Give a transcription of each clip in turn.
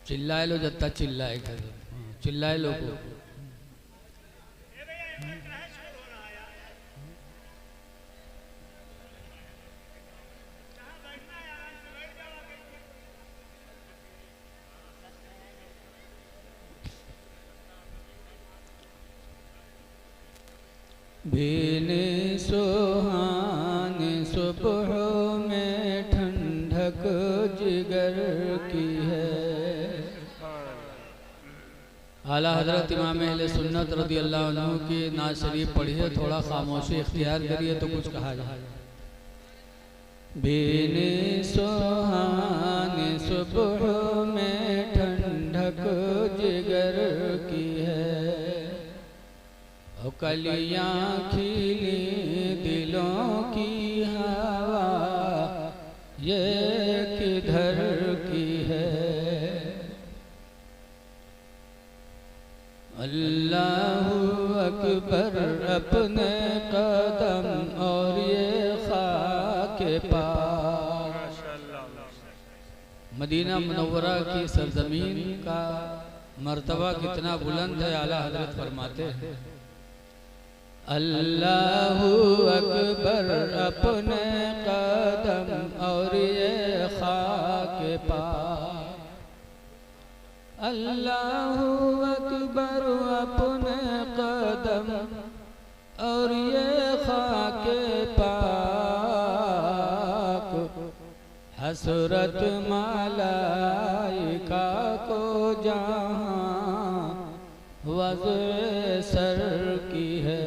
चिल्लाए लो जत्ता चिल्लाए कर चिल्लाए लो को भीने सुहान सुबह में ठंडक जिगर की है। आला हजरत इमाम अहले सुन्नत रज़ी अल्लाह अन्हु की नात शरीफ पढ़िए, थोड़ा खामोशी इख्तियार करिए तो कुछ कहा जाए। भीने सुहान सुबह में ठंडक जिगर की है, कलियां खिली दिलों की हवा ये किधर की है। अल्लाहु अकबर अपने कदम और ये खाके पाक। मदीना मुनव्वरा की सरजमीन का मर्तबा कितना बुलंद है, आला हजरत फरमाते हैं अल्लाहु अकबर अपने कदम और ये खाके पाक। अल्लाहु अकबर अपने कदम और ये खाके पाक। हसरत मलाइका को जहाँ वज़े सर की है।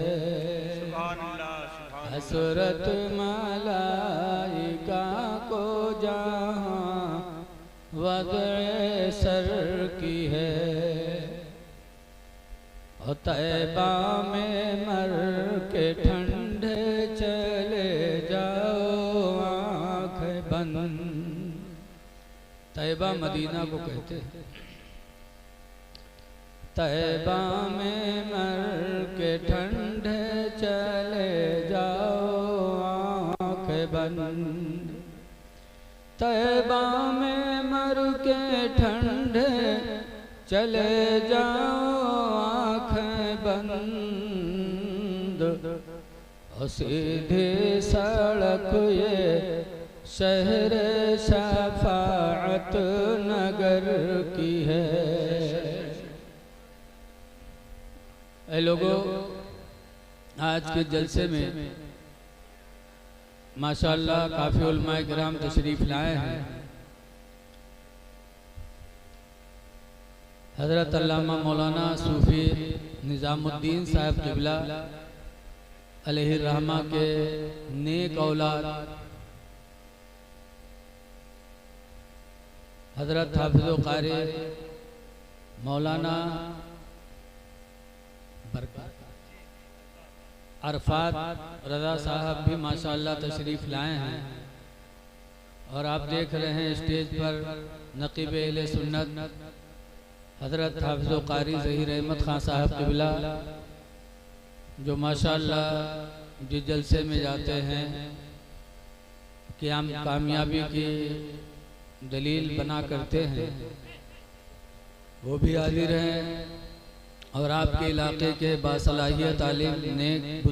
हसरत मलाइका को जहाँ वज़े सर की है। और तैबा में मर के ठंडे चले जाओ आँखें बंद। तैबा मदीना को कहते हैं। तैबा में मर के ठंडे चले जाओ आँखें बंद। तैबा में मर के ठंडे चले जाओ आँखें बंद। और सीधी सड़क ये शहर शफाअत नगर की है। ऐ लोगों, आज के जलसे में माशाअल्लाह काफ़ी उलमाए किराम तशरीफ़ लाए हैं। हज़रत अल्लामा मौलाना सूफ़ी निज़ामुद्दीन साहब क़िबला अलैहि रहमा के नेक औलाद हज़रत हाफ़िज़ व क़ारी मौलाना अरफात रज़ा साहब भी माशाअल्लाह तशरीफ़ लाए हैं। और आप देख रहे हैं स्टेज पर नक़ीब अहले सुन्नत हज़रत हाफ़िज़ व क़ारी ज़हीर अहमद ख़ान साहब क़िबला, जो माशाअल्लाह जिस जलसे में जाते हैं कि हम कामयाबी की दलील बना करते हैं, वो भी हाजिर हैं। और आपके इलाके के बासलाहियत आलिम नेक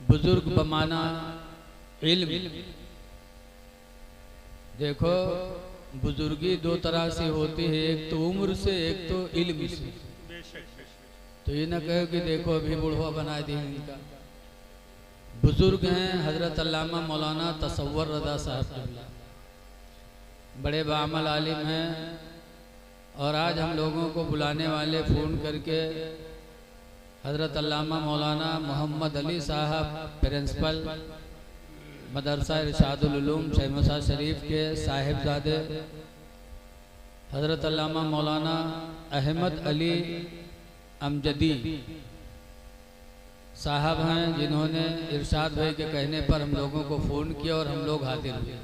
बुजुर्ग बमाना इल्म। देखो, बुजुर्गी दो तरह से होती है, एक तो उम्र से, एक तो इल्म से। तो ये ना कहो कि देखो अभी बुढ़वा बना दिए इनका। बुजुर्ग हैं हज़रत अल्लामा मौलाना तसव्वुर रज़ा साहब क़िबला, बड़े बाअमल आलिम हैं। और आज हम लोगों को बुलाने वाले फ़ोन करके हज़रत अल्लामा मौलाना मोहम्मद अली साहब प्रिंसिपल मदरसा इरशादुल उलूम शहमसा शरीफ के साहिबजादे हज़रत अल्लामा मौलाना अहमद अली अमजदी साहब हैं, जिन्होंने इरशाद भाई के कहने पर हम लोगों को फ़ोन किया और हम लोग हाजिर हुए।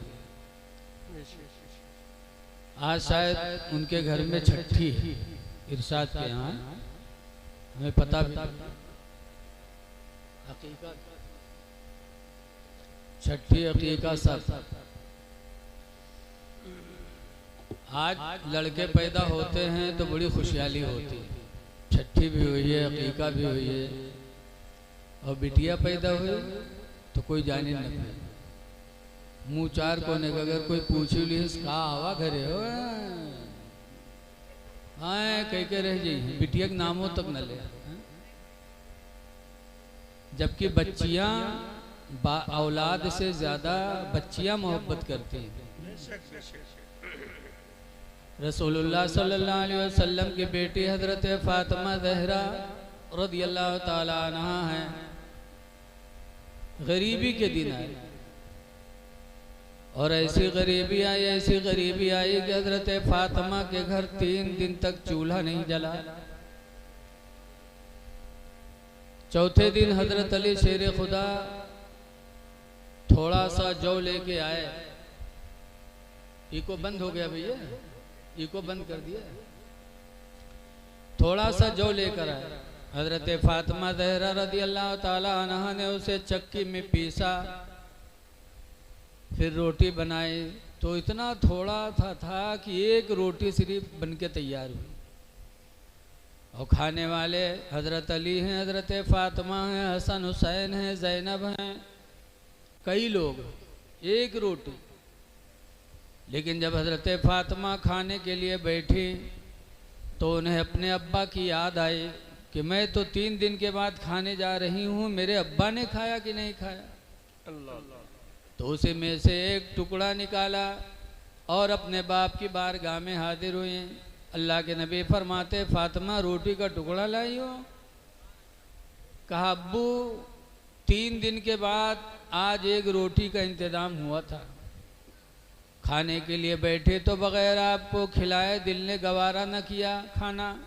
आज शायद उनके घर में छठी है इरशाद के यहाँ, हमें पता भी छठी अकीका सब। आज लड़के पैदा होते हैं तो बड़ी खुशहाली होती है, छठी भी हुई है, अकीका भी हुई है, और बिटिया पैदा हुई तो कोई जाने न पाए। मुँह चार कोने का अगर कोई पूछ ली का आवा घरे हो हाँ कह के रह जाइए, बिटिया के नामों तक न ले। जबकि बच्चियां औलाद से ज्यादा बच्चियां मोहब्बत करती हैं। रसूलुल्लाह सल्लल्लाहु अलैहि वसल्लम की बेटी हजरत फातिमा ज़हरा रदियल्लाहु ताला अन्हा है। गरीबी के दिन आए और ऐसी गरीबी आई कि हजरत फातिमा के घर 3 दिन तक चूल्हा नहीं जला। चौथे दिन हजरत अली शेर खुदा थोड़ा सा जौ लेके आए। इको बंद हो गया भैया, इको बंद कर दिया। थोड़ा सा जौ लेकर आए। हजरत फातिमा ज़हरा रदियल्लाहु ताला अन्हा ने उसे चक्की में पीसा, फिर रोटी बनाई। तो इतना थोड़ा था कि एक रोटी सिर्फ बन के तैयार हुई। और खाने वाले हजरत अली हैं, हजरत फातिमा हैं, हसन हुसैन हैं, ज़ैनब हैं, कई लोग, एक रोटी। लेकिन जब हजरत फातिमा खाने के लिए बैठी तो उन्हें अपने अब्बा की याद आई कि मैं तो 3 दिन के बाद खाने जा रही हूँ, मेरे अब्बा ने खाया कि नहीं खाया। तो उसी में से एक टुकड़ा निकाला और अपने बाप की बारगाह में हाजिर हुए। अल्लाह के नबी फरमाते, फातिमा रोटी का टुकड़ा लाई हो? कहा अब्बू 3 दिन के बाद आज एक रोटी का इंतज़ाम हुआ था, खाने के लिए बैठे तो बगैर आपको खिलाए दिल ने गवारा न किया खाना,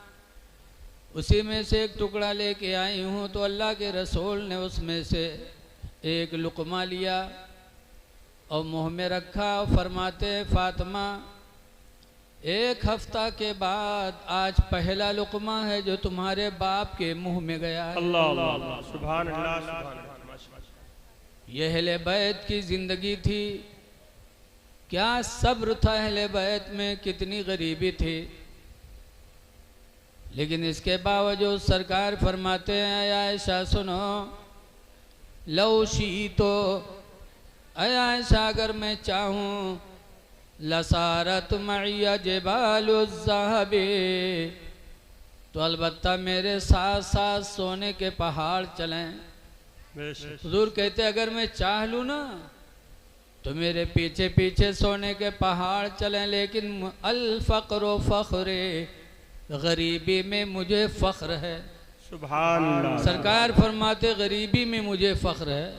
उसी में से एक टुकड़ा लेके आई हूँ। तो अल्लाह के रसूल ने उसमें से एक लुक़मा लिया और मुँह में रखा और फरमाते, फातिमा 1 हफ्ता के बाद आज पहला लुक़मा है जो तुम्हारे बाप के मुँह में गया है। अल्लाह अल्लाह सुभान अल्लाह सुभान अल्लाह। यह अहले बैत की ज़िंदगी थी। क्या सब्र था अहले बैत में, कितनी गरीबी थी। लेकिन इसके बावजूद सरकार फरमाते हैं, आयशा सुनो, लौशी तो आयशा अगर मैं चाहूँ लसारत मैया जबालुज़्ज़हबे, तो अलबत्ता मेरे साथ साथ सोने के पहाड़ चलें। हुजूर कहते अगर मैं चाह लूँ ना तो मेरे पीछे पीछे सोने के पहाड़ चलें, लेकिन अल फ़क़्र फ़ख़्रे, गरीबी में मुझे फ़ख्र है। सुभान अल्लाह। सरकार फरमाते गरीबी में मुझे फ़ख्र है।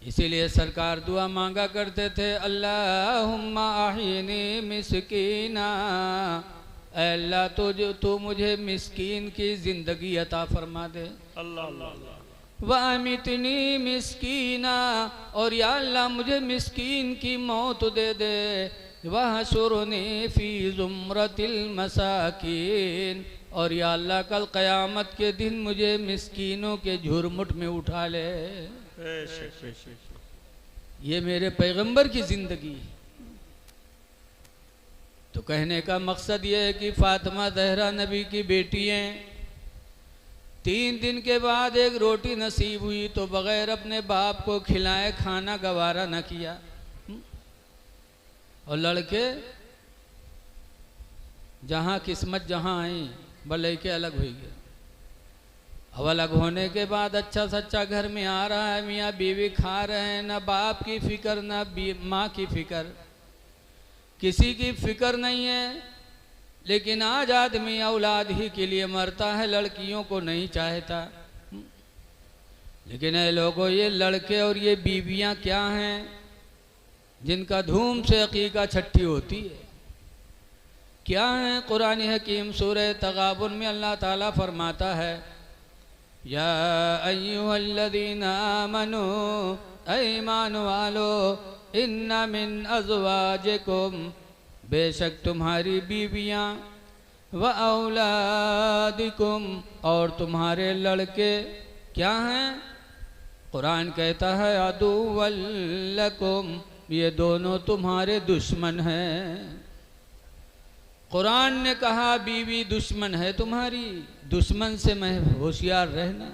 इसीलिए सरकार दुआ मांगा करते थे, अल्लाहुम्मा अहीनी मिस्कीना, अल्लाह तू मुझे मिस्कीन की ज़िंदगी अता फरमा दे। अल्लाह अल्लाह। वामितनी मिस्कीना, और या अल्लाह मुझे मिस्कीन की मौत दे दे। वहशुरनी फी ज़ुमरतिल मसाकीन, और या अल्लाह कल क़यामत के दिन मुझे मिस्कीनों के झुरमुट में उठा ले। ये मेरे पैगंबर की ज़िंदगी। तो कहने का मकसद ये है कि फातिमा ज़हरा नबी की बेटी हैं। 3 दिन के बाद एक रोटी नसीब हुई तो बग़ैर अपने बाप को खिलाए खाना गवारा न किया। और लड़के जहाँ किस्मत जहाँ आई भले के अलग हो गया। अब अलग होने के बाद अच्छा सच्चा घर में आ रहा है, मियाँ बीवी खा रहे हैं, ना बाप की फिक्र ना माँ की फिक्र, किसी की फिक्र नहीं है। लेकिन आज आदमी औलाद ही के लिए मरता है, लड़कियों को नहीं चाहता। लेकिन ये लोगों, ये लड़के और ये बीवियां क्या हैं जिनका धूम से अकीका छठी होती है? क्या है? कुरान हकीम सूरह तगाबुन में अल्लाह ताला फरमाता है, या अय्युहल्लज़ीना आमनू, ईमान वालो, इन्ना मिन अज़वाजिकुम, बेशक तुम्हारी बीवियाँ, व औलादिकुम, और तुम्हारे लड़के क्या हैं? कुरान कहता है अदुव्वल लकुम, ये दोनों तुम्हारे दुश्मन हैं। कुरान ने कहा बीवी दुश्मन है तुम्हारी, दुश्मन से मैं होशियार रहना।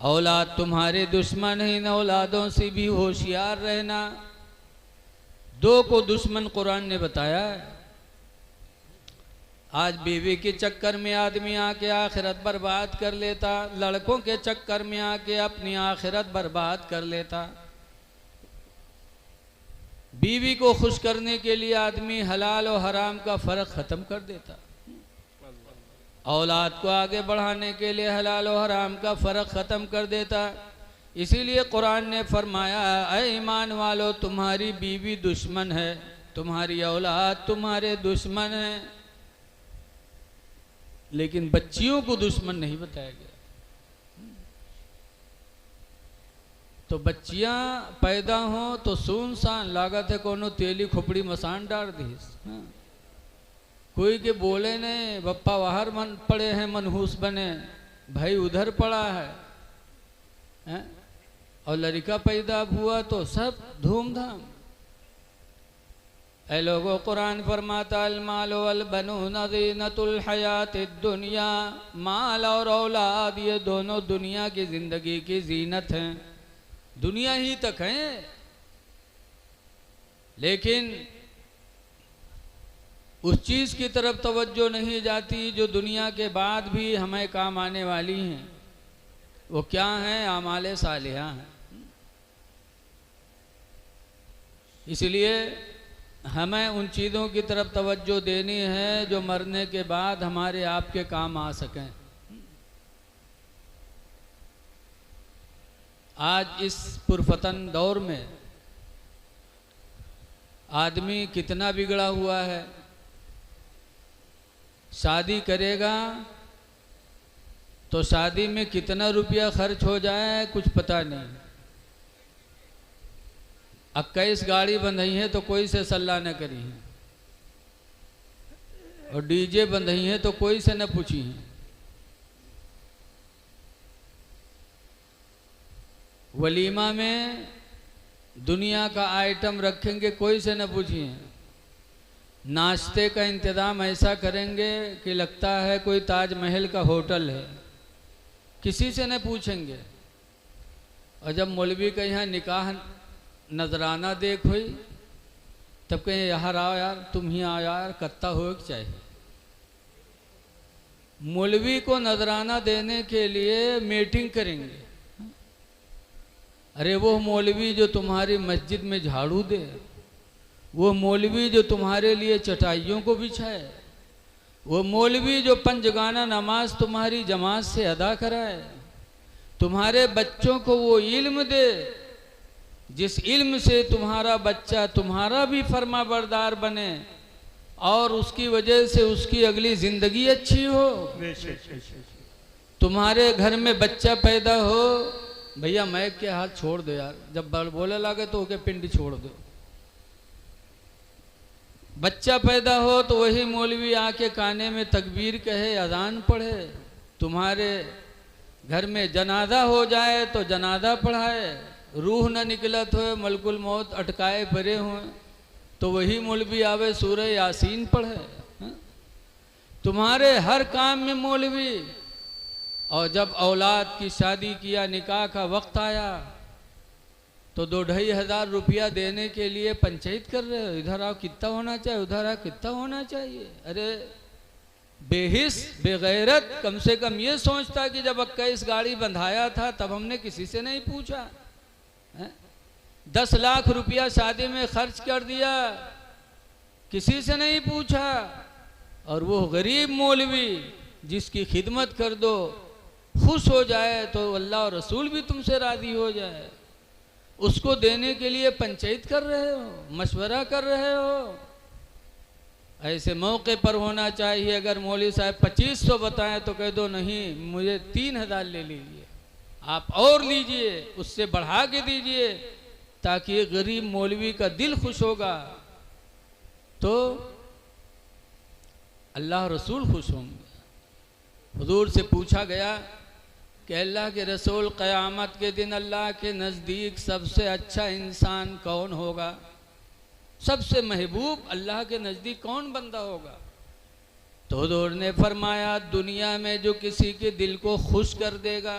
औलाद तुम्हारे दुश्मन है, इन औलादों से भी होशियार रहना। दो को दुश्मन कुरान ने बताया है। आज बीवी के चक्कर में आदमी आके आखिरत बर्बाद कर लेता, लड़कों के चक्कर में आके अपनी आखिरत बर्बाद कर लेता। बीवी को खुश करने के लिए आदमी हलाल और हराम का फर्क खत्म कर देता। औलाद को आगे बढ़ाने के लिए हलाल और हराम का फर्क खत्म कर देता। इसीलिए कुरान ने फरमाया, ऐ ईमान वालो तुम्हारी बीवी दुश्मन है, तुम्हारी औलाद तुम्हारे दुश्मन है। लेकिन बच्चियों को दुश्मन नहीं बताया गया। तो बच्चियां पैदा हों तो सुनसान लागत है, कोनो तेली खोपड़ी मसान डाल दी। कोई के बोले ने बप्पा बाहर मन पड़े हैं, मनहूस बने, भाई उधर पड़ा है? और लड़का पैदा हुआ तो सब धूमधाम। ऐ लोगों, कुरान फरमाता अल माल वल बनून ज़ीनतुल हयातिद दुनिया, माल और औलाद ये दोनों दुनिया की जिंदगी की जीनत हैं, दुनिया ही तक हैं। लेकिन उस चीज की तरफ तवज्जो नहीं जाती जो दुनिया के बाद भी हमें काम आने वाली हैं। वो क्या हैं? आमाले सालिहा हैं। इसलिए हमें उन चीज़ों की तरफ तवज्जो देनी है जो मरने के बाद हमारे आपके काम आ सकें। आज इस पुरफतन दौर में आदमी कितना बिगड़ा हुआ है। शादी करेगा तो शादी में कितना रुपया खर्च हो जाए कुछ पता नहीं। 21 गाड़ी बंधई है तो कोई से सलाह न करी है, और डीजे बंधई है तो कोई से न पूछी है। वलीमा में दुनिया का आइटम रखेंगे, कोई से न पूछिए। नाश्ते का इंतज़ाम ऐसा करेंगे कि लगता है कोई ताजमहल का होटल है, किसी से न पूछेंगे। और जब मौलवी का यहाँ निकाह नजराना देख हुई तब कहें यहाँ आओ यार, तुम ही आओ यार, कत्ता हो कि चाहिए। मौलवी को नजराना देने के लिए मीटिंग करेंगे। अरे वो मौलवी जो तुम्हारी मस्जिद में झाड़ू दे, वो मौलवी जो तुम्हारे लिए चटाइयों को बिछाए, वो मौलवी जो पंजगाना नमाज तुम्हारी जमात से अदा कराए, तुम्हारे बच्चों को वो इल्म दे जिस इल्म से तुम्हारा बच्चा तुम्हारा भी फर्मा बरदार बने और उसकी वजह से उसकी अगली जिंदगी अच्छी हो। तुम्हारे घर में बच्चा पैदा हो, भैया मैं के हाथ छोड़ दो यार, जब बोले लगे तो ओके पिंडी छोड़ दो। बच्चा पैदा हो तो वही मौलवी आके काने में तकबीर कहे, अजान पढ़े। तुम्हारे घर में जनाजा हो जाए तो जनाजा पढ़ाए। रूह न निकलत हो, मलकुल मौत अटकाए परे हुए तो वही मौलवी आवे सूरह यासीन पढ़े। तुम्हारे हर काम में मौलवी। और जब औलाद की शादी किया, निकाह का वक्त आया तो 2-2,500 रुपया देने के लिए पंचायत कर रहे हो, इधर आओ कितना होना चाहिए, उधर आओ कितना होना चाहिए। अरे बेहिस बेगैरत, कम से कम ये सोचता कि जब 21 गाड़ी बंधाया था तब हमने किसी से नहीं पूछा है? 10 लाख रुपया शादी में खर्च कर दिया, किसी से नहीं पूछा। और वो गरीब मौलवी जिसकी खिदमत कर दो, खुश हो जाए तो अल्लाह और रसूल भी तुमसे राजी हो जाए, उसको देने के लिए पंचायत कर रहे हो, मशवरा कर रहे हो। ऐसे मौके पर होना चाहिए। अगर मौलवी साहब 2500 बताएं तो कह दो नहीं, मुझे 3000 ले लीजिए, आप और लीजिए, उससे बढ़ा के दीजिए, ताकि गरीब मौलवी का दिल खुश होगा तो अल्लाह रसूल खुश होंगे। हुजूर से पूछा गया कि अल्लाह के रसूल, क़यामत के दिन अल्लाह के नज़दीक सबसे अच्छा इंसान कौन होगा? सबसे महबूब अल्लाह के नज़दीक कौन बंदा होगा? तो हुज़ूर ने फरमाया दुनिया में जो किसी के दिल को खुश कर देगा,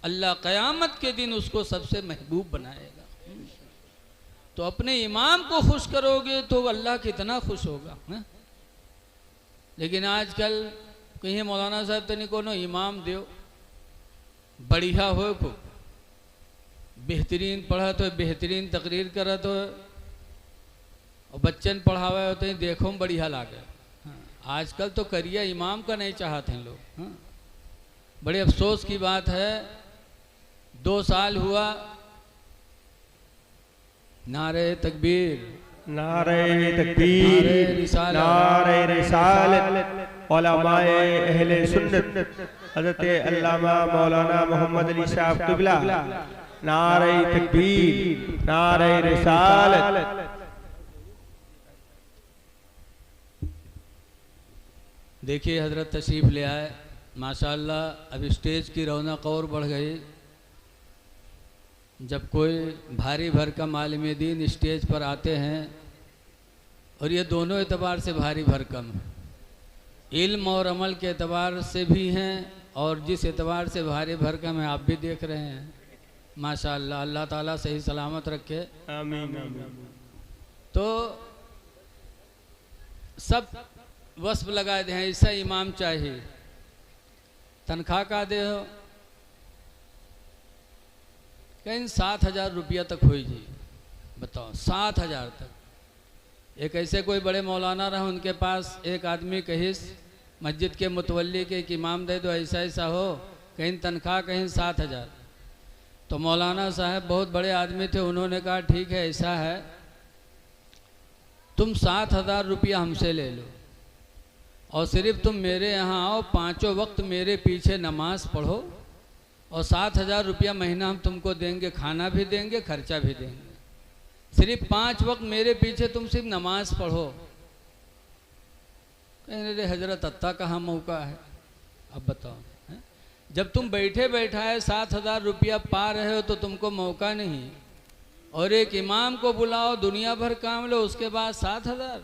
अल्लाह क़यामत के दिन उसको सबसे महबूब बनाएगा। तो अपने इमाम को खुश करोगे तो अल्लाह कितना खुश होगा है? लेकिन आजकल कहीं मौलाना साहब तनी कोनो इमाम दियो बढ़िया हो, को बेहतरीन पढ़ा तो बेहतरीन तकरीर करा तो और बच्चन पढ़ावे होते हैं देखो बढ़िया लागे। आजकल तो करिया इमाम का नहीं चाहते हैं लोग। हाँ? बड़े अफसोस की बात है, 2 साल हुआ नारे तकबीर, नारे तकबीर, नारे रिसालत, उलमाए अहले सुन्नत हज़रत अल्लामा मौलाना मोहम्मद अली साहब क़िबला, नारे तकबीर, नारे रिसालत। देखिए हजरत तशरीफ़ ले आए, माशाअल्लाह अब स्टेज की रौनक और बढ़ गई। जब कोई भारी भरकम आलिम दीन स्टेज पर आते हैं, और ये दोनों एतबार से भारी भरकम है, इल्म और अमल के एतबार से भी हैं और जिस एतबार से भारी भरकम है आप भी देख रहे हैं माशाअल्लाह। अल्लाह ताला सही सलामत रखे, आमीन आमीन। तो सब वस्फ लगा दे हैं ऐसा इमाम चाहिए। तनख्वाह का दे हो कहीं 7,000 रुपया तक हुई जी, बताओ 7,000 तक। एक ऐसे कोई बड़े मौलाना रहा, उनके पास एक आदमी कहिस मस्जिद के मुतवल्ली के एक इमाम दे दो ऐसा ऐसा हो, कहीं तनख्वाह कहीं 7,000। तो मौलाना साहब बहुत बड़े आदमी थे, उन्होंने कहा ठीक है ऐसा है, तुम 7,000 रुपया हमसे ले लो और सिर्फ तुम मेरे यहाँ आओ, 5 वक्त मेरे पीछे नमाज पढ़ो और 7,000 रुपया महीना हम तुमको देंगे, खाना भी देंगे खर्चा भी देंगे। सिर्फ 5 वक्त मेरे पीछे तुम सिर्फ नमाज पढ़ो। कहने रे हजरत अत्ता कहाँ मौका है, अब बताओ है? जब तुम बैठे बैठाए 7,000 रुपया पा रहे हो तो तुमको मौका नहीं, और एक इमाम को बुलाओ दुनिया भर काम लो उसके बाद 7,000।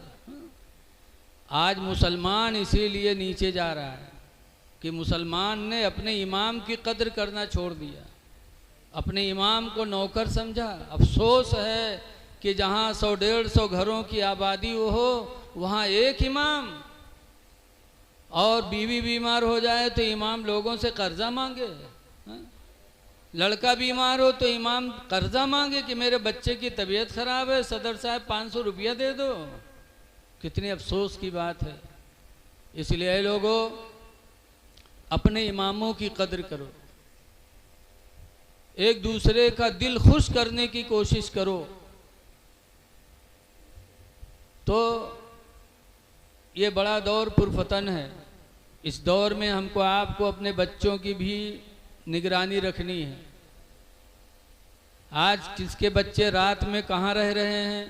आज मुसलमान इसीलिए नीचे जा रहा है कि मुसलमान ने अपने इमाम की कद्र करना छोड़ दिया, अपने इमाम को नौकर समझा। अफसोस है कि जहाँ 100-150 घरों की आबादी हो वहाँ एक इमाम, और बीवी बीमार हो जाए तो इमाम लोगों से कर्जा मांगे, लड़का बीमार हो तो इमाम कर्जा मांगे कि मेरे बच्चे की तबीयत खराब है, सदर साहब 500 रुपया दे दो। कितनी अफसोस की बात है। इसलिए लोगों अपने इमामों की कद्र करो, एक दूसरे का दिल खुश करने की कोशिश करो। तो ये बड़ा दौर पुरफतन है, इस दौर में हमको आपको अपने बच्चों की भी निगरानी रखनी है। आज किसके बच्चे रात में कहाँ रह रहे हैं,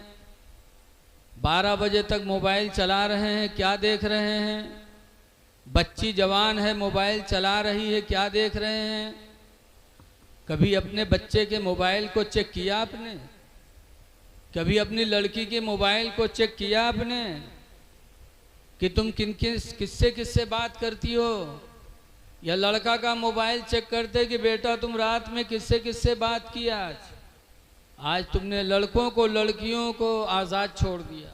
12 बजे तक मोबाइल चला रहे हैं, क्या देख रहे हैं? बच्ची जवान है मोबाइल चला रही है, क्या देख रहे हैं? कभी अपने बच्चे के मोबाइल को चेक किया आपने? कभी अपनी लड़की के मोबाइल को चेक किया आपने कि तुम किससे बात करती हो? या लड़का का मोबाइल चेक करते कि बेटा तुम रात में किससे बात की आज तुमने लड़कों को लड़कियों को आज़ाद छोड़ दिया,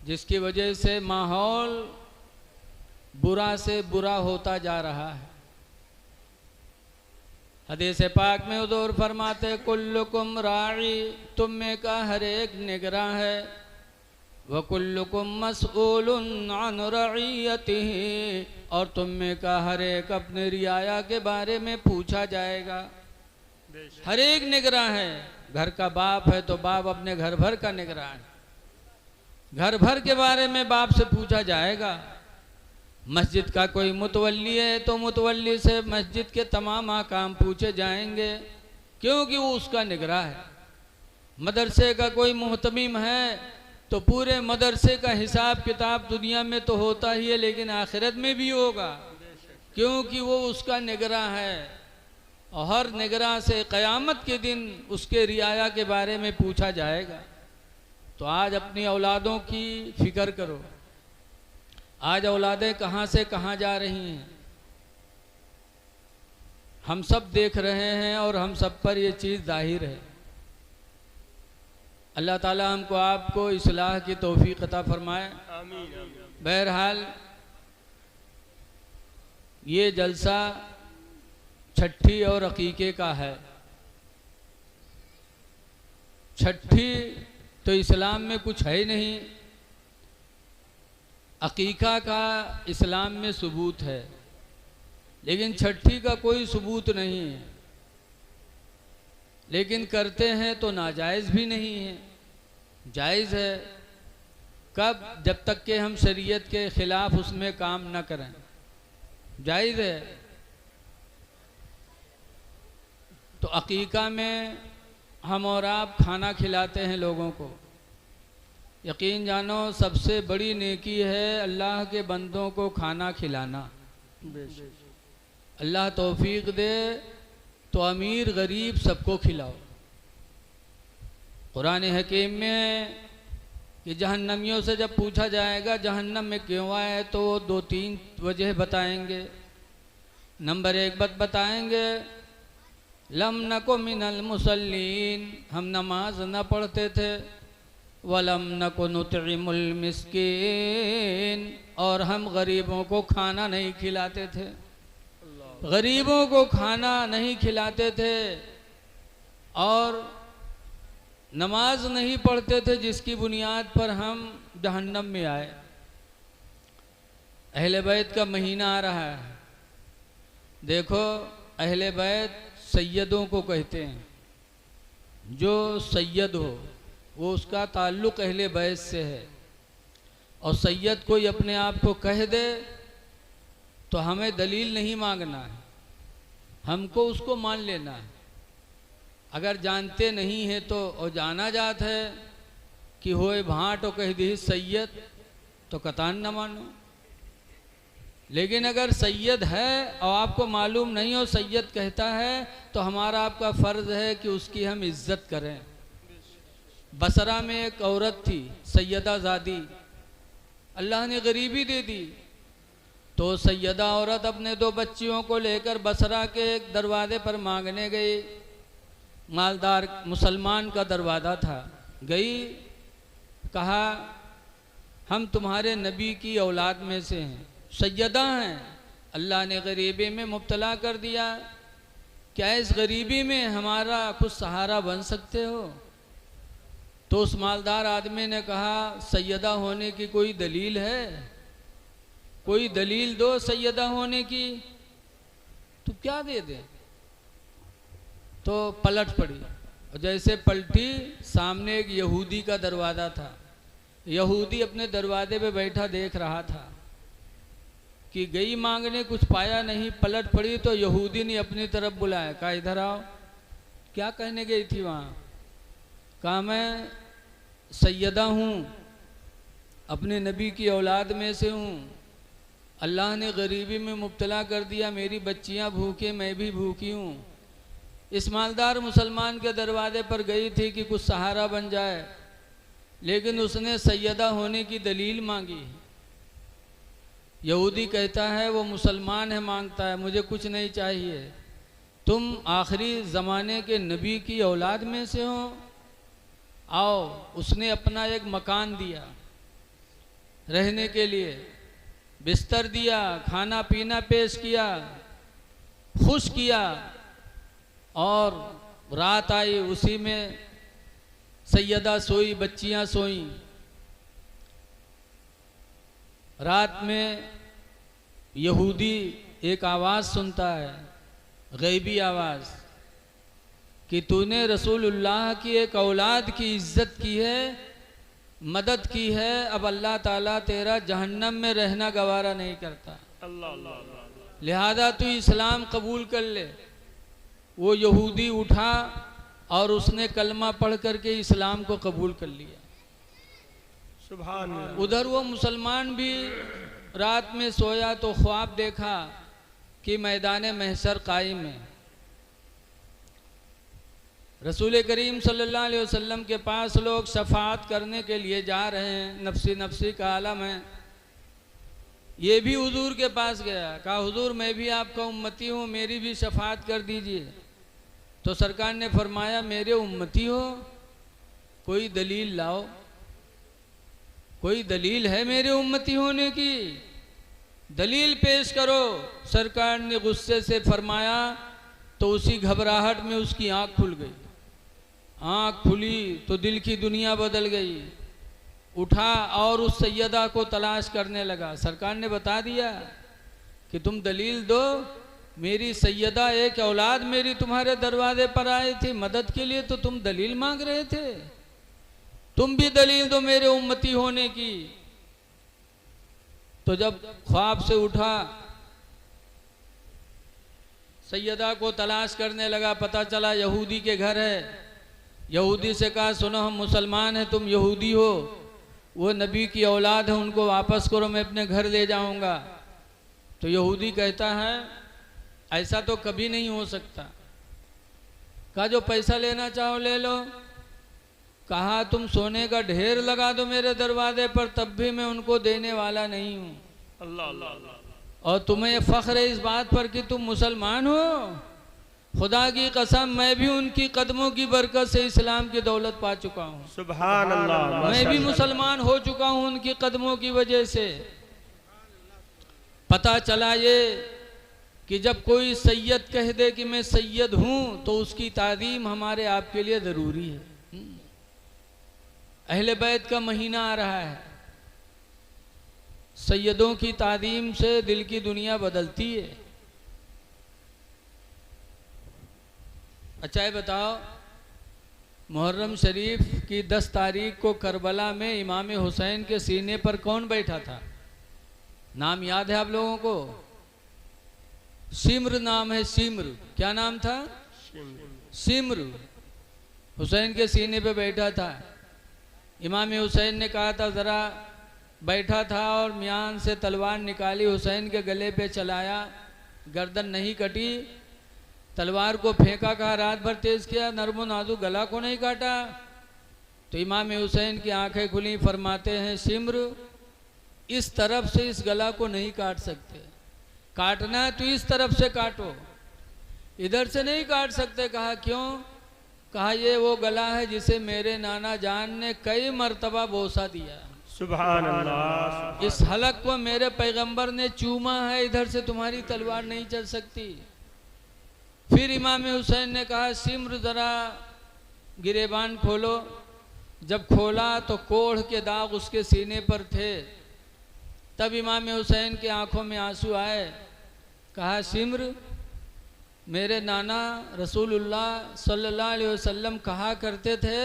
जिसकी वजह से माहौल बुरा से बुरा होता जा रहा है। हदीस पाक में हुज़ूर फरमाते कुल्लुकुम राई, तुम में का हर एक निगरां है, व कुल्लुकुम मसऊलुन अन रईयतिही, और तुम में का हर एक अपने रियाया के बारे में पूछा जाएगा। हर एक निगरां है, घर का बाप है तो बाप अपने घर भर का निगरां है, घर भर के बारे में बाप से पूछा जाएगा। मस्जिद का कोई मुतवल्ली है तो मुतवल्ली से मस्जिद के तमाम काम पूछे जाएंगे, क्योंकि वो उसका निगरां है। मदरसे का कोई मुहतमिम है तो पूरे मदरसे का हिसाब किताब दुनिया में तो होता ही है, लेकिन आखिरत में भी होगा, क्योंकि वो उसका निगरां है। और हर निगरां से क़यामत के दिन उसके रियाया के बारे में पूछा जाएगा। तो आज अपनी औलादों की फिक्र करो। आज औलादें कहाँ से कहाँ जा रही हैं, हम सब देख रहे हैं और हम सब पर ये चीज़ जाहिर है। अल्लाह ताला हमको आपको इस्लाह की तौफीक अता फरमाए। आमीन आमीन। बहरहाल ये जलसा छठी और अकीके का है। छठी तो इस्लाम में कुछ है ही नहीं, अकीका का इस्लाम में सबूत है, लेकिन छठी का कोई सबूत नहीं है। लेकिन करते हैं तो नाजायज़ भी नहीं है, जायज़ है। कब? जब तक कि हम शरीयत के ख़िलाफ़ उसमें काम न करें, जायज़ है। तो अकीका में हम और आप खाना खिलाते हैं लोगों को। यकीन जानो सबसे बड़ी नेकी है अल्लाह के बंदों को खाना खिलाना। अल्लाह तौफीक दे तो अमीर गरीब सबको खिलाओ। कुरान हकीम में है कि जहन्नमियों से जब पूछा जाएगा जहन्नम में क्यों आए, तो वो 2-3 वजह बताएंगे। नंबर 1 बताएंगे, लम नको मिनल मुसल्लीन, हम नमाज न पढ़ते थे। वलम नको नुतइमुल मिस्कीन, और हम गरीबों को खाना नहीं खिलाते थे। गरीबों को खाना नहीं खिलाते थे और नमाज नहीं पढ़ते थे, जिसकी बुनियाद पर हम जहन्नम में आए। अहले बैत का महीना आ रहा है। देखो, अहले बैत सैयदों को कहते हैं। जो सैयद हो वो उसका ताल्लुक़ अहले बैत से है, और सैयद कोई अपने आप को कह दे तो हमें दलील नहीं मांगना है, हमको उसको मान लेना है। अगर जानते नहीं है तो और जाना जात है कि होए भाट और कह दी सैयद, तो कतान न मानो। लेकिन अगर सैयद है और आपको मालूम नहीं हो सैयद कहता है, तो हमारा आपका फ़र्ज़ है कि उसकी हम इज़्ज़त करें। बसरा में एक औरत थी सैयदा ज़ादी, अल्लाह ने गरीबी दे दी, तो सैयदा औरत अपने 2 बच्चियों को लेकर बसरा के एक दरवाजे पर मांगने गई। मालदार मुसलमान का दरवाज़ा था। गई, कहा हम तुम्हारे नबी की औलाद में से हैं, सैयदा हैं, अल्लाह ने गरीबी में मुब्तला कर दिया, क्या इस गरीबी में हमारा कुछ सहारा बन सकते हो? तो उस मालदार आदमी ने कहा, सैयदा होने की कोई दलील है? कोई दलील दो सैयदा होने की। तो क्या दे दे? तो पलट पड़ी, और जैसे पलटी सामने एक यहूदी का दरवाज़ा था। यहूदी अपने दरवाजे पे बैठा देख रहा था कि गई मांगने, कुछ पाया नहीं, पलट पड़ी तो यहूदी ने अपनी तरफ बुलाया, कहा इधर आओ। क्या कहने गई थी वहाँ? कहा मैं सैयदा हूँ, अपने नबी की औलाद में से हूँ, अल्लाह ने गरीबी में मुब्तला कर दिया, मेरी बच्चियाँ भूखे, मैं भी भूखी हूँ। इस मालदार मुसलमान के दरवाजे पर गई थी कि कुछ सहारा बन जाए, लेकिन उसने सैयदा होने की दलील मांगी। यहूदी कहता है वो मुसलमान है, मांगता है मुझे कुछ नहीं चाहिए, तुम आखिरी ज़माने के नबी की औलाद में से हो, आओ। उसने अपना एक मकान दिया रहने के लिए, बिस्तर दिया, खाना पीना पेश किया, खुश किया, और रात आई, उसी में सैयदा सोई, बच्चियां सोईं। रात में यहूदी एक आवाज़ सुनता है, गैबी आवाज़, कि तूने रसूलुल्लाह की एक औलाद की इज्जत की है, मदद की है, अब अल्लाह ताला तेरा जहन्नम में रहना गवारा नहीं करता, लिहाजा तू इस्लाम कबूल कर ले। वो यहूदी उठा और उसने कलमा पढ़ करके इस्लाम को कबूल कर लिया। सुभान अल्लाह। उधर वो मुसलमान भी रात में सोया तो ख्वाब देखा कि मैदान महशर कायम है, रसूल करीम सल्लल्लाहु अलैहि वसल्लम के पास लोग शफाअत करने के लिए जा रहे हैं, नफ्सी नफ्सी का आलम है। ये भी हुजूर के पास गया, कहा हुजूर मैं भी आपका उम्मती हूँ, मेरी भी शफाअत कर दीजिए। तो सरकार ने फरमाया मेरे उम्मती हो, कोई दलील लाओ, कोई दलील है मेरे उम्मती होने की, दलील पेश करो। सरकार ने गुस्से से फरमाया, तो उसी घबराहट में उसकी आंख खुल गई। आंख खुली तो दिल की दुनिया बदल गई। उठा और उस सैयदा को तलाश करने लगा। सरकार ने बता दिया कि तुम दलील दो, मेरी सैयदा एक औलाद मेरी तुम्हारे दरवाजे पर आई थी मदद के लिए, तो तुम दलील मांग रहे थे, तुम भी दलील दो मेरे उम्मती होने की। तो जब ख्वाब से उठा, सैयदा को तलाश करने लगा, पता चला यहूदी के घर है। यहूदी से कहा सुनो हम मुसलमान हैं, तुम यहूदी हो, वो नबी की औलाद है, उनको वापस करो, मैं अपने घर ले जाऊंगा। तो यहूदी कहता है ऐसा तो कभी नहीं हो सकता। कहा जो पैसा लेना चाहो ले लो। कहा तुम सोने का ढेर लगा दो मेरे दरवाजे पर, तब भी मैं उनको देने वाला नहीं हूँ। अल्लाह अल्लाह अल्लाह। और तुम्हें फख्र है इस बात पर कि तुम मुसलमान हो? खुदा की कसम मैं भी उनकी कदमों की बरकत से इस्लाम की दौलत पा चुका हूँ। सुभान अल्लाह। मैं भी मुसलमान हो चुका हूँ उनकी कदमों की वजह से। पता चला ये कि जब कोई सैयद कह दे कि मैं सैयद हूँ तो उसकी ताज़ीम हमारे आपके लिए ज़रूरी है। अहले बैत का महीना आ रहा है, सैयदों की ताज़ीम से दिल की दुनिया बदलती है। अच्छा ये बताओ, मुहर्रम शरीफ की 10 तारीख को करबला में इमाम हुसैन के सीने पर कौन बैठा था? नाम याद है आप लोगों को? सिम्र नाम है, सिम्र। क्या नाम था? सिम्र। हुसैन के सीने पे बैठा था। इमाम हुसैन ने कहा था ज़रा, बैठा था और म्यान से तलवार निकाली, हुसैन के गले पे चलाया, गर्दन नहीं कटी, तलवार को फेंका, कहा रात भर तेज किया, नरमो नाजुक गला को नहीं काटा। तो इमाम हुसैन की आंखें खुली, फरमाते हैं सिम्र इस तरफ से इस गला को नहीं काट सकते, काटना है तो इस तरफ से काटो, इधर से नहीं काट सकते। कहा क्यों? कहा ये वो गला है जिसे मेरे नाना जान ने कई मर्तबा बोसा दिया। सुभान अल्लाह। इस हलक को मेरे पैगंबर ने चूमा है, इधर से तुम्हारी तलवार नहीं चल सकती। फिर इमाम हुसैन ने कहा सिम्र ज़रा गिरेबान खोलो। जब खोला तो कोढ़ के दाग उसके सीने पर थे। तब इमाम हुसैन की आंखों में आंसू आए। कहा सिम्र मेरे नाना रसूलुल्लाह सल्लल्लाहु अलैहि वसल्लम कहा करते थे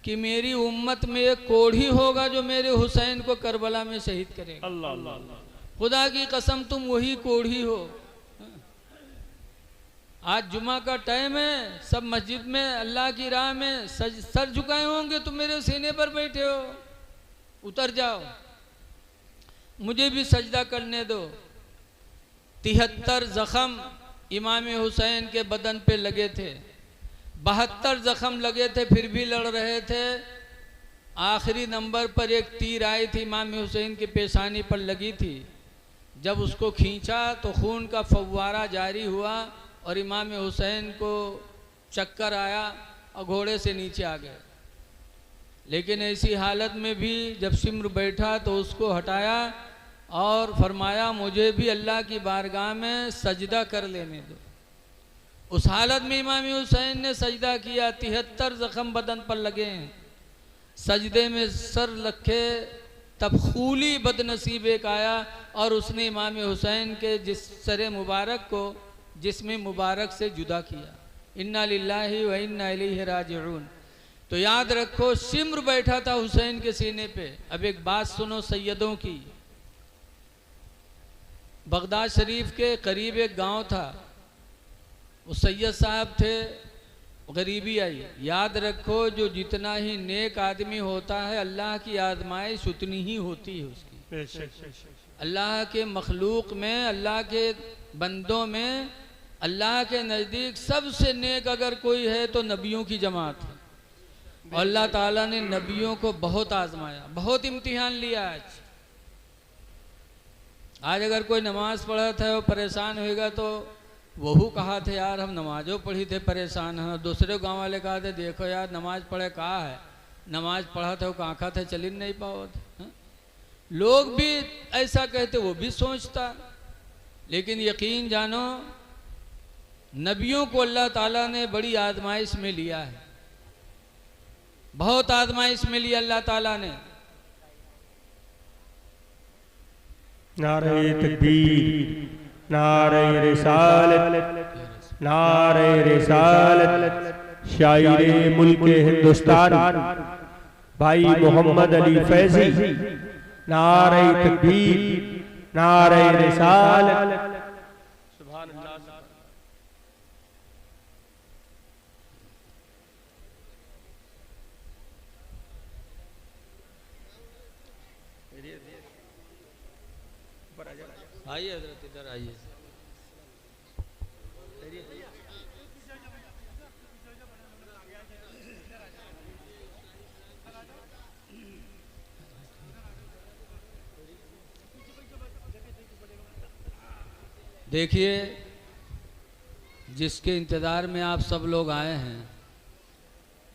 कि मेरी उम्मत में एक कोढ़ी होगा जो मेरे हुसैन को करबला में शहीद करेगा। अल्लाह अल्लाह। खुदा की कसम तुम वही कोढ़ी हो। आज जुमा का टाइम है, सब मस्जिद में अल्लाह की राह में सर झुकाए होंगे, तुम मेरे सीने पर बैठे हो। उतर जाओ, मुझे भी सजदा करने दो। 73 जख्म इमाम हुसैन के बदन पे लगे थे, 72 जख्म लगे थे, फिर भी लड़ रहे थे। आखिरी नंबर पर एक तीर आई थी, इमाम हुसैन की पेशानी पर लगी थी। जब उसको खींचा तो खून का फव्वारा जारी हुआ और इमाम हुसैन को चक्कर आया और घोड़े से नीचे आ गए। लेकिन ऐसी हालत में भी जब सिम्र बैठा तो उसको हटाया और फरमाया मुझे भी अल्लाह की बारगाह में सजदा कर लेने दो। उस हालत में इमाम हुसैन ने सजदा किया। 73 जख्म बदन पर लगे हैं। सजदे में सर रखे तब खूली बदनसीब एक आया और उसने इमाम हुसैन के सर मुबारक को जिस्म मुबारक से जुदा किया। इन्ना लिल्लाहि व इन्ना इलैहि राजिऊन। तो याद रखो सिम्र बैठा था हुसैन के सीने पे। अब एक बात सुनो सैयदों की। बगदाद शरीफ के करीब एक गांव था, वो सैयद साहब थे, गरीबी आई। याद रखो जो जितना ही नेक आदमी होता है अल्लाह की आजमाइश उतनी ही होती है उसकी। अल्लाह के मखलूक में, अल्लाह के बंदों में अल्लाह के नज़दीक सबसे नेक अगर कोई है तो नबियों की जमात है। और अल्लाह ताला ने नबियों को बहुत आजमाया, बहुत इम्तिहान लिया। आज अगर कोई नमाज पढ़ा था वो परेशान होएगा तो वहू कहा थे यार हम नमाजों पढ़ी थे परेशान हैं, दूसरे गांव वाले कहा थे देखो यार नमाज पढ़े कहा है, नमाज पढ़ा था वो कहाँ थे चल ही नहीं पाओ थे। लोग भी ऐसा कहते, वो भी सोचता। लेकिन यकीन जानो नबियों को अल्लाह ताला ने बड़ी आजमाइश में लिया है, बहुत आजमाइश में लिया अल्लाह ताला ने। नारे तकबीर, नारे रिसालत, नारे रिसालत। शायरे मुल्के हिंदुस्तान भाई मोहम्मद अली फैजी, नारे तकबीर, नारे रिसालत। सुभान अल्लाह। आइए हजरत इधर आइए। देखिए जिसके इंतज़ार में आप सब लोग आए हैं,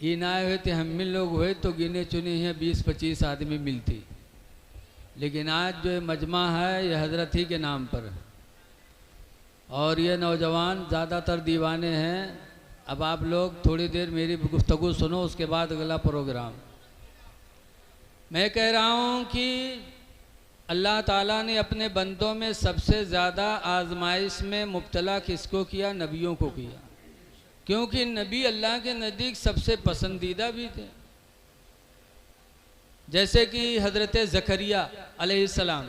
इन आए हुए थे हम मिल लोग हुए तो गिने चुने हैं 20-25 आदमी मिलती, लेकिन आज जो मजमा है ये हजरत ही के नाम पर है। और ये नौजवान ज़्यादातर दीवाने हैं। अब आप लोग थोड़ी देर मेरी गुफ्तगू सुनो, उसके बाद अगला प्रोग्राम। मैं कह रहा हूँ कि अल्लाह ताला ने अपने बंदों में सबसे ज़्यादा आजमाइश में मुब्तला किसको किया? नबियों को किया, क्योंकि नबी अल्लाह के नज़दीक सबसे पसंदीदा भी थे। जैसे कि हज़रत ज़करिया अलैहिस्सलाम,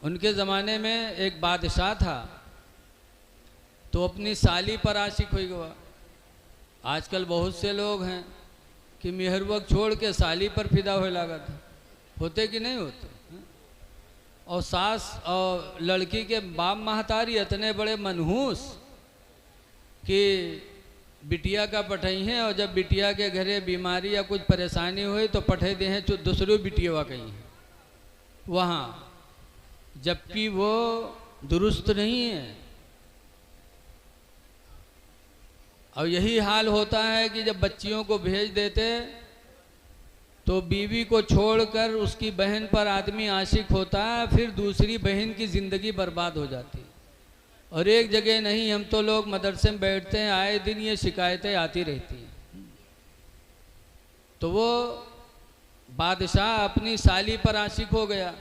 उनके ज़माने में एक बादशाह था तो अपनी साली पर आशिक हो गया। आजकल बहुत से लोग हैं कि मेहर वक्त छोड़ के साली पर फिदा हो लगा था, होते कि नहीं होते? और सास और लड़की के बाप महतारी इतने बड़े मनहूस कि बिटिया का पठाई हैं, और जब बिटिया के घरे बीमारी या कुछ परेशानी हुई तो पठे दे हैं दूसरी बिटिया कहीं है वहाँ, जबकि वो दुरुस्त नहीं है। और यही हाल होता है कि जब बच्चियों को भेज देते तो बीवी को छोड़कर उसकी बहन पर आदमी आशिक होता है, फिर दूसरी बहन की ज़िंदगी बर्बाद हो जाती है। और एक जगह नहीं, हम तो लोग मदरसे में बैठते हैं, आए दिन ये शिकायतें आती रहती हैं। तो वो बादशाह अपनी साली पर आशिक हो गया,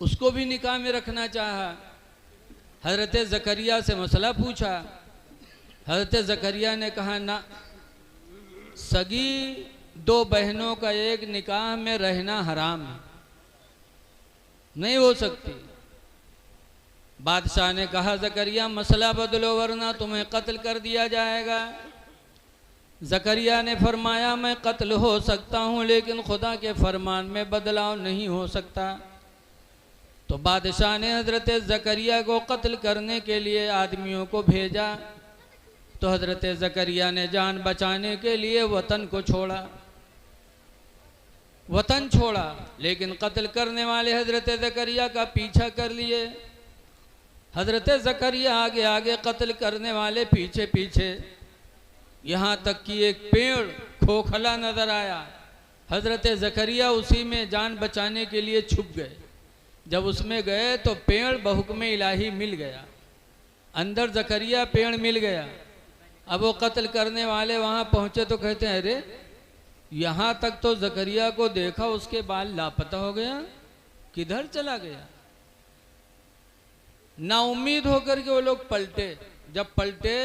उसको भी निकाह में रखना चाहा। हज़रत ज़करिया से मसला पूछा, हज़रत ज़करिया ने कहा ना, सगी दो बहनों का एक निकाह में रहना हराम है, नहीं हो सकती। बादशाह ने कहा ज़करिया मसला बदलो वरना तुम्हें कत्ल कर दिया जाएगा। ज़करिया ने फरमाया मैं कत्ल हो सकता हूँ लेकिन खुदा के फरमान में बदलाव नहीं हो सकता। तो बादशाह ने हज़रत ज़करिया को कत्ल करने के लिए आदमियों को भेजा। तो हज़रत ज़करिया ने जान बचाने के लिए वतन को छोड़ा, वतन छोड़ा, लेकिन कत्ल करने वाले हज़रत ज़करिया का पीछा कर लिए। हज़रत ज़करिया आगे आगे, कत्ल करने वाले पीछे पीछे, यहाँ तक कि एक पेड़ खोखला नज़र आया। हज़रत ज़करिया उसी में जान बचाने के लिए छुप गए। जब उसमें गए तो पेड़ बहुक्म इलाही मिल गया, अंदर ज़करिया पेड़ मिल गया। अब वो कत्ल करने वाले वहाँ पहुँचे तो कहते हैं अरे यहाँ तक तो ज़करिया को देखा, उसके बाल लापता हो गया, किधर चला गया? नाउम्मीद होकर के वो लोग पलटे। जब पलटे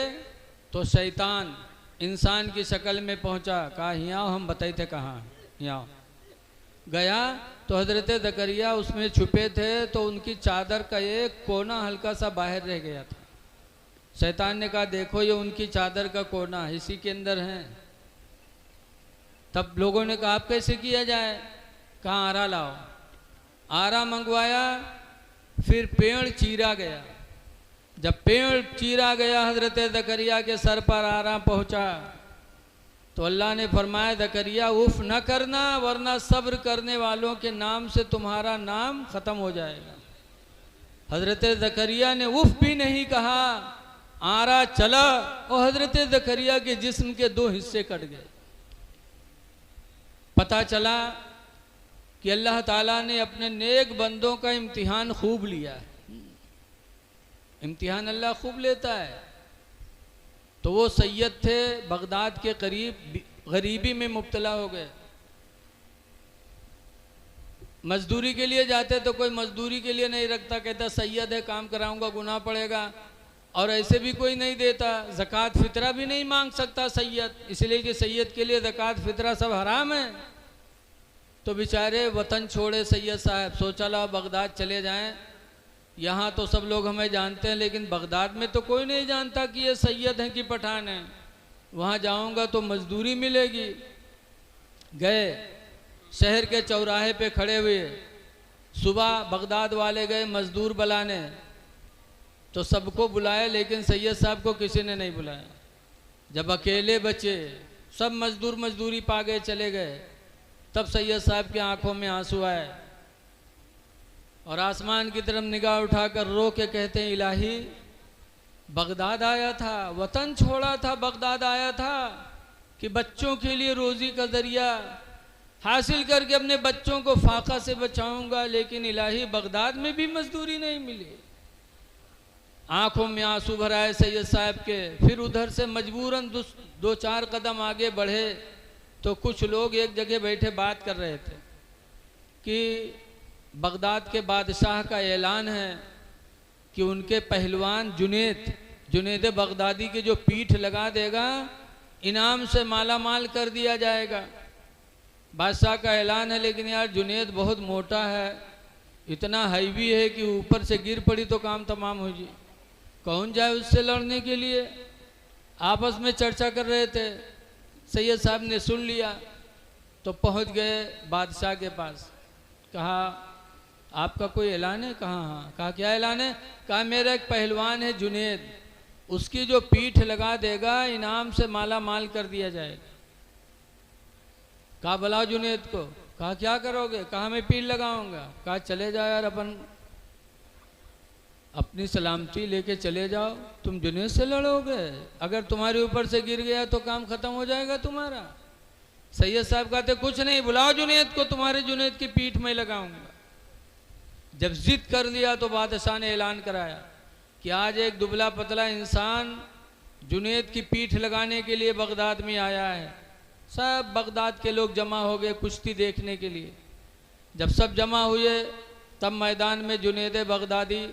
तो शैतान इंसान की शक्ल में पहुंचा, कहा यहाँ हम बताए थे कहाँ, यहाँ गया तो हज़रत ज़करिया उसमें छुपे थे तो उनकी चादर का एक कोना हल्का सा बाहर रह गया था। शैतान ने कहा देखो ये उनकी चादर का कोना इसी के अंदर है। तब लोगों ने कहा आप कैसे किया जाए? कहाँ आरा लाओ, आरा मंगवाया, फिर पेड़ चीरा गया, जब पेड़ चीरा गया हजरत ज़करिया के सर पर आराम पहुंचा तो अल्लाह ने फरमाया ज़करिया उफ न करना वरना सब्र करने वालों के नाम से तुम्हारा नाम ख़त्म हो जाएगा। हजरत ज़करिया ने उफ भी नहीं कहा, आरा चला और हजरत ज़करिया के जिस्म के 2 हिस्से कट गए। पता चला कि अल्लाह ताला ने अपने नेक बंदों का इम्तिहान खूब लिया है। इम्तिहान अल्लाह खूब लेता है। तो वो सैयद थे बगदाद के करीब, गरीबी में मुब्तला हो गए। मजदूरी के लिए जाते तो कोई मजदूरी के लिए नहीं रखता, कहता सैयद है काम कराऊंगा गुनाह पड़ेगा, और ऐसे भी कोई नहीं देता। ज़कात फितरा भी नहीं मांग सकता सैयद, इसलिए कि सैयद के लिए ज़कात फितरा सब हराम है। तो बेचारे वतन छोड़े सैयद साहब, सोचा ला बगदाद चले जाएं, यहाँ तो सब लोग हमें जानते हैं लेकिन बगदाद में तो कोई नहीं जानता कि ये सैयद हैं कि पठान हैं, वहाँ जाऊँगा तो मजदूरी मिलेगी। गए, शहर के चौराहे पे खड़े हुए, सुबह बगदाद वाले गए मजदूर बुलाने, तो सबको बुलाया लेकिन सैयद साहब को किसी ने नहीं बुलाया। जब अकेले बचे, सब मजदूर मजदूरी पा गए चले गए, तब सैयद साहब की आंखों में आंसू आए और आसमान की तरफ निगाह उठाकर रो के कहते हैं इलाही बगदाद आया था, वतन छोड़ा था, बगदाद आया था कि बच्चों के लिए रोज़ी का ज़रिया हासिल करके अपने बच्चों को फाका से बचाऊंगा, लेकिन इलाही बगदाद में भी मजदूरी नहीं मिली। आंखों में आंसू भराए सैयद साहब के। फिर उधर से मजबूरन 2-4 कदम आगे बढ़े तो कुछ लोग एक जगह बैठे बात कर रहे थे कि बगदाद के बादशाह का ऐलान है कि उनके पहलवान जुनेद बगदादी की जो पीठ लगा देगा इनाम से माला माल कर दिया जाएगा। बादशाह का ऐलान है, लेकिन यार जुनेद बहुत मोटा है, इतना हैवी है कि ऊपर से गिर पड़ी तो काम तमाम हो जाए, कौन जाए उससे लड़ने के लिए। आपस में चर्चा कर रहे थे, सैयद साहब ने सुन लिया तो पहुंच गए बादशाह के पास। कहा आपका कोई ऐलान है? कहा हाँ। कहा क्या ऐलान है? कहा मेरा एक पहलवान है जुनेद, उसकी जो पीठ लगा देगा इनाम से माला माल कर दिया जाएगा। कहा बुलाओ जुनेद को। कहा क्या करोगे? कहा मैं पीठ लगाऊंगा। कहा चले जाओ यार, अपन अपनी सलामती लेके चले जाओ, तुम जुनेद से लड़ोगे, अगर तुम्हारे ऊपर से गिर गया तो काम खत्म हो जाएगा तुम्हारा। सैयद साहब कहते कुछ नहीं, बुलाओ जुनेद को, तुम्हारे जुनेद की पीठ में लगाऊंगा। जब जिद कर लिया तो बादशाह ने ऐलान कराया कि आज एक दुबला पतला इंसान जुनेद की पीठ लगाने के लिए बगदाद में आया है। सब बगदाद के लोग जमा हो गए कुश्ती देखने के लिए। जब सब जमा हुए तब मैदान में जुनेद बगदादी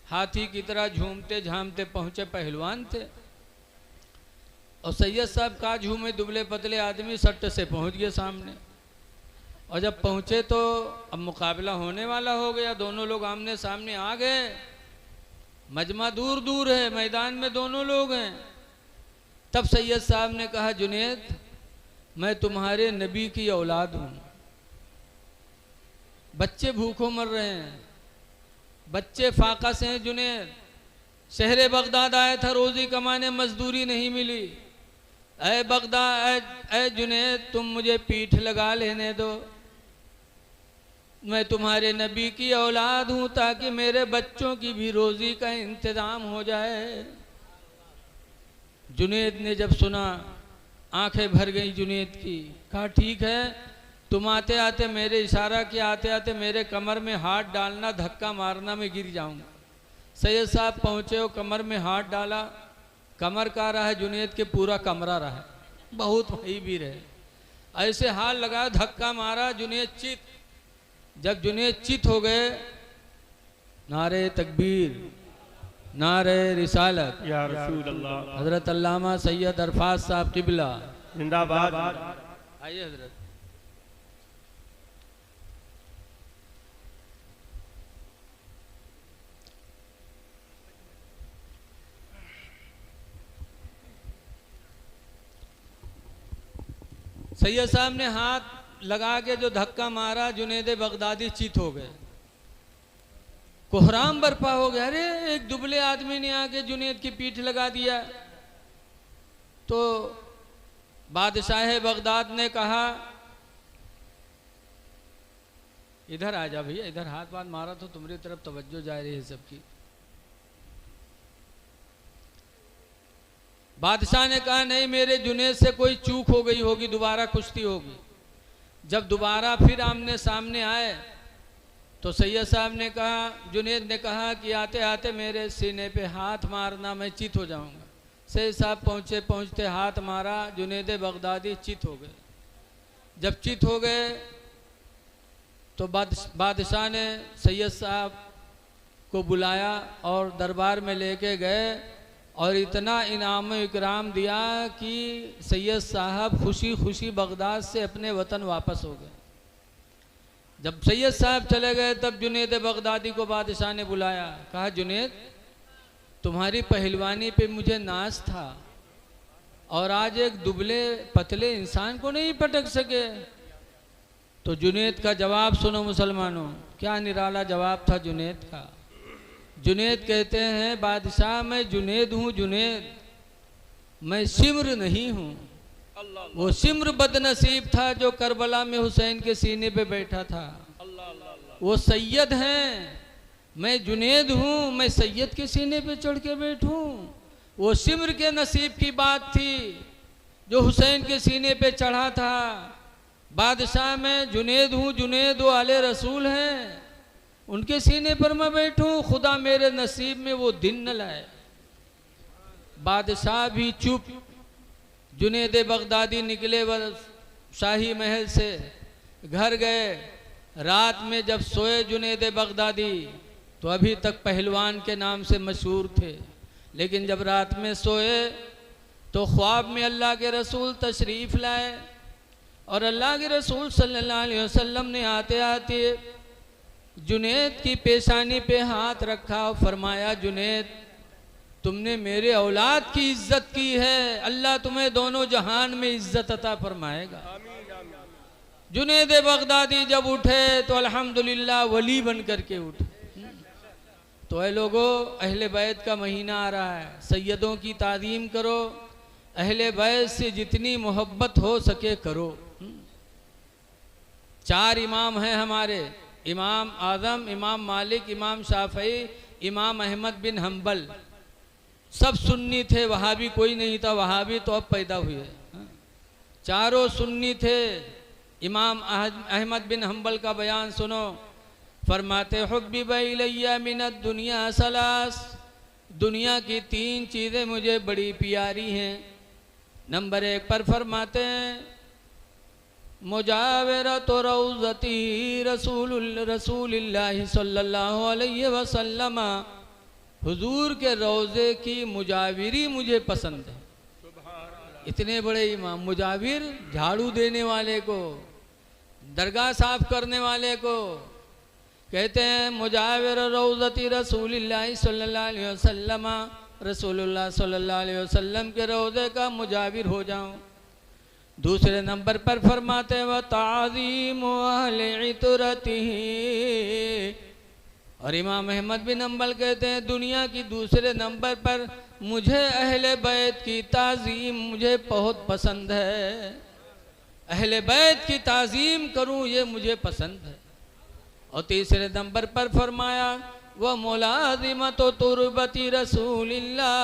हाथी की तरह झूमते झामते पहुंचे, पहलवान थे, और सैयद साहब का झूमे दुबले पतले आदमी सट्ट से पहुंच गए सामने। और जब पहुंचे तो अब मुकाबला होने वाला हो गया, दोनों लोग आमने सामने आ गए। मजमा दूर दूर है, मैदान में दोनों लोग हैं। तब सैयद साहब ने कहा जुनेद मैं तुम्हारे नबी की औलाद हूँ, बच्चे भूखों मर रहे हैं, बच्चे फाका से हैं। जुनेद शहर बगदाद आया था रोज़ी कमाने, मजदूरी नहीं मिली। ऐ बगदाद, ऐ जुनेद तुम मुझे पीठ लगा लेने दो, मैं तुम्हारे नबी की औलाद हूँ, ताकि मेरे बच्चों की भी रोज़ी का इंतज़ाम हो जाए। जुनेद ने जब सुना आंखें भर गई जुनेद की। कहा ठीक है, तुम आते आते मेरे इशारा किया, आते आते मेरे कमर में हाथ डालना, धक्का मारना, मैं गिर जाऊंगा। सैयद साहब पहुँचे और कमर में हाथ डाला, कमर का रहा है जुनेद के पूरा कमरा रहा है, बहुत वही भी रहे। ऐसे हाथ लगाया, धक्का मारा, जुनेद चित। जब जुनेद चित हो गए, नारे तकबीर, नारे रिसालत, या रसूल अल्लाह, हजरत अल्लामा सैयद अरफात साहब किबला जिंदाबाद। आइए हजरत। सैयद साहब ने हाथ लगा के जो धक्का मारा, जुनेद बगदादी चित हो गए। कोहराम बर्पा हो गया। अरे एक दुबले आदमी ने आके जुनेद की पीठ लगा दिया। तो बादशाह बगदाद ने कहा, इधर आ जा भैया, इधर हाथ बात मारा तो तुम्हारी तरफ तवज्जो जा रही है सबकी। बादशाह ने कहा, नहीं, मेरे जुनेद से कोई चूक हो गई होगी, दोबारा कुश्ती होगी। जब दोबारा फिर आमने सामने आए तो सैयद साहब ने कहा, जुनेद ने कहा कि आते आते मेरे सीने पे हाथ मारना, मैं चित हो जाऊंगा। सैयद साहब पहुंचते हाथ मारा, जुनेद बगदादी चित हो गए। जब चित हो गए तो बादशाह ने सैयद साहब को बुलाया और दरबार में लेके गए और इतना इनाम इकराम दिया कि सैयद साहब खुशी खुशी बगदाद से अपने वतन वापस हो गए। जब सैयद साहब चले गए तब जुनेद बगदादी को बादशाह ने बुलाया, कहा, जुनेद, तुम्हारी पहलवानी पे मुझे नाज था और आज एक दुबले पतले इंसान को नहीं पटक सके। तो जुनेद का जवाब सुनो मुसलमानों, क्या निराला जवाब था जुनेद का। जुनेद कहते हैं, बादशाह मैं जुनेद हूँ, जुनेद, मैं सिमर नहीं हूँ। वो सिमर बदनसीब था जो करबला में हुसैन के सीने पे बैठा था। वो सैयद हैं, मैं जुनेद हूँ, मैं सैयद के सीने पे चढ़ के बैठूं। वो सिमर के नसीब की बात थी जो हुसैन के सीने पे चढ़ा था। बादशाह मैं जुनेद हूँ, जुनेद वो आले रसूल हैं, उनके सीने पर मैं बैठूं, खुदा मेरे नसीब में वो दिन न लाए। बादशाह भी चुप। जुनेद बगदादी निकले शाही महल से, घर गए। रात में जब सोए जुनेद बगदादी तो अभी तक पहलवान के नाम से मशहूर थे, लेकिन जब रात में सोए तो ख्वाब में अल्लाह के रसूल तशरीफ़ लाए और अल्लाह के रसूल सल्लल्लाहु अलैहि वसल्लम ने आते आते जुनेद की पेशानी पे हाथ रखा और फरमाया, जुनेद, तुमने मेरे औलाद की इज्जत की है, अल्लाह तुम्हें दोनों जहान में इज्जत अता फरमाएगा। जुनेद बगदादी जब उठे तो अल्हम्दुलिल्लाह वली बन करके उठे। तो ऐ लोगों, अहले बैत का महीना आ रहा है, सैयदों की ताज़ीम करो, अहले बैत से जितनी मोहब्बत हो सके करो। 4 इमाम हैं हमारे, इमाम आज़म, इमाम मालिक, इमाम शाफ़ई, इमाम अहमद बिन हम्बल। सब सुन्नी थे, वहाबी कोई नहीं था। वहाबी तो अब पैदा हुए। चारों सुन्नी थे। इमाम अहमद बिन हम्बल का बयान सुनो, फरमाते, हुब्बिबा इलैया मिनद दुनिया सलास, दुनिया की 3 चीज़ें मुझे बड़ी प्यारी हैं। नंबर 1 पर फरमाते हैं, मुजावरत रौज़ती रसूलिल्लाह सल्लल्लाहु अलैहि वसल्लम, हुजूर के रोज़े की मुजाविरी मुझे पसंद है। इतने बड़े इमाम, मुजाविर झाड़ू देने वाले को, दरगाह साफ करने वाले को कहते हैं, मुजाविर रौज़ती रसूलिल्लाह सल्लल्लाहु अलैहि वसल्लम, रसूलुल्लाह सल्लल्लाहु अलैहि वसल्लम के रोज़े का मुजाविर हो जाऊं। दूसरे नंबर पर फरमाते, व ताज़ीम अहले इतरतिही, और इमाम अहमद बिन हम्बल कहते हैं, दुनिया की दूसरे नंबर पर मुझे अहले बैत की ताज़ीम मुझे बहुत पसंद है। अहले बैत की ताज़ीम करूं ये मुझे पसंद है। और तीसरे नंबर पर फरमाया, वह मुलाज़िमत तुरबती रसूलिल्लाह,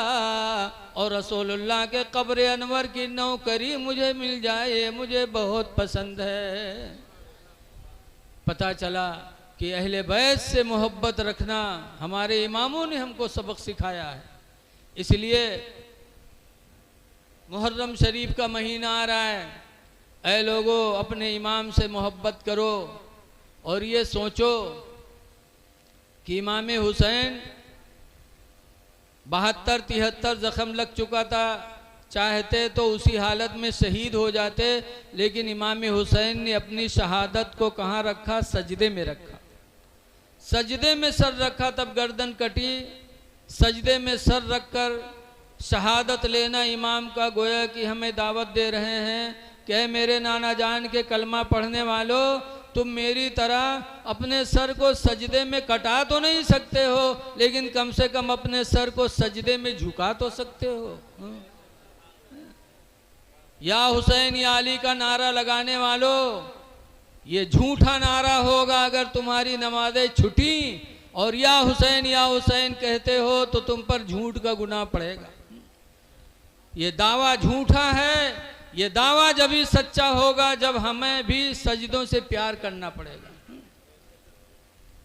और रसूलुल्लाह के कब्र अनवर की नौकरी मुझे मिल जाए, मुझे बहुत पसंद है। पता चला कि अहले बैत से मोहब्बत रखना हमारे इमामों ने हमको सबक सिखाया है। इसलिए मुहर्रम शरीफ का महीना आ रहा है। ऐ लोगों, अपने इमाम से मोहब्बत करो और ये सोचो कि इमाम हुसैन 72-73 जख्म लग चुका था, चाहते तो उसी हालत में शहीद हो जाते, लेकिन इमाम हुसैन ने अपनी शहादत को कहाँ रखा? सजदे में रखा। सजदे में सर रखा, तब गर्दन कटी। सजदे में सर रखकर शहादत लेना इमाम का, गोया कि हमें दावत दे रहे हैं कि मेरे नाना जान के कलमा पढ़ने वालों, तुम मेरी तरह अपने सर को सजदे में कटा तो नहीं सकते हो, लेकिन कम से कम अपने सर को सजदे में झुका तो सकते हो। या हुसैन या अली का नारा लगाने वालों, ये झूठा नारा होगा अगर तुम्हारी नमाजें छुटी और या हुसैन कहते हो तो तुम पर झूठ का गुनाह पड़ेगा। ये दावा झूठा है। ये दावा जब भी सच्चा होगा जब हमें भी सजदों से प्यार करना पड़ेगा।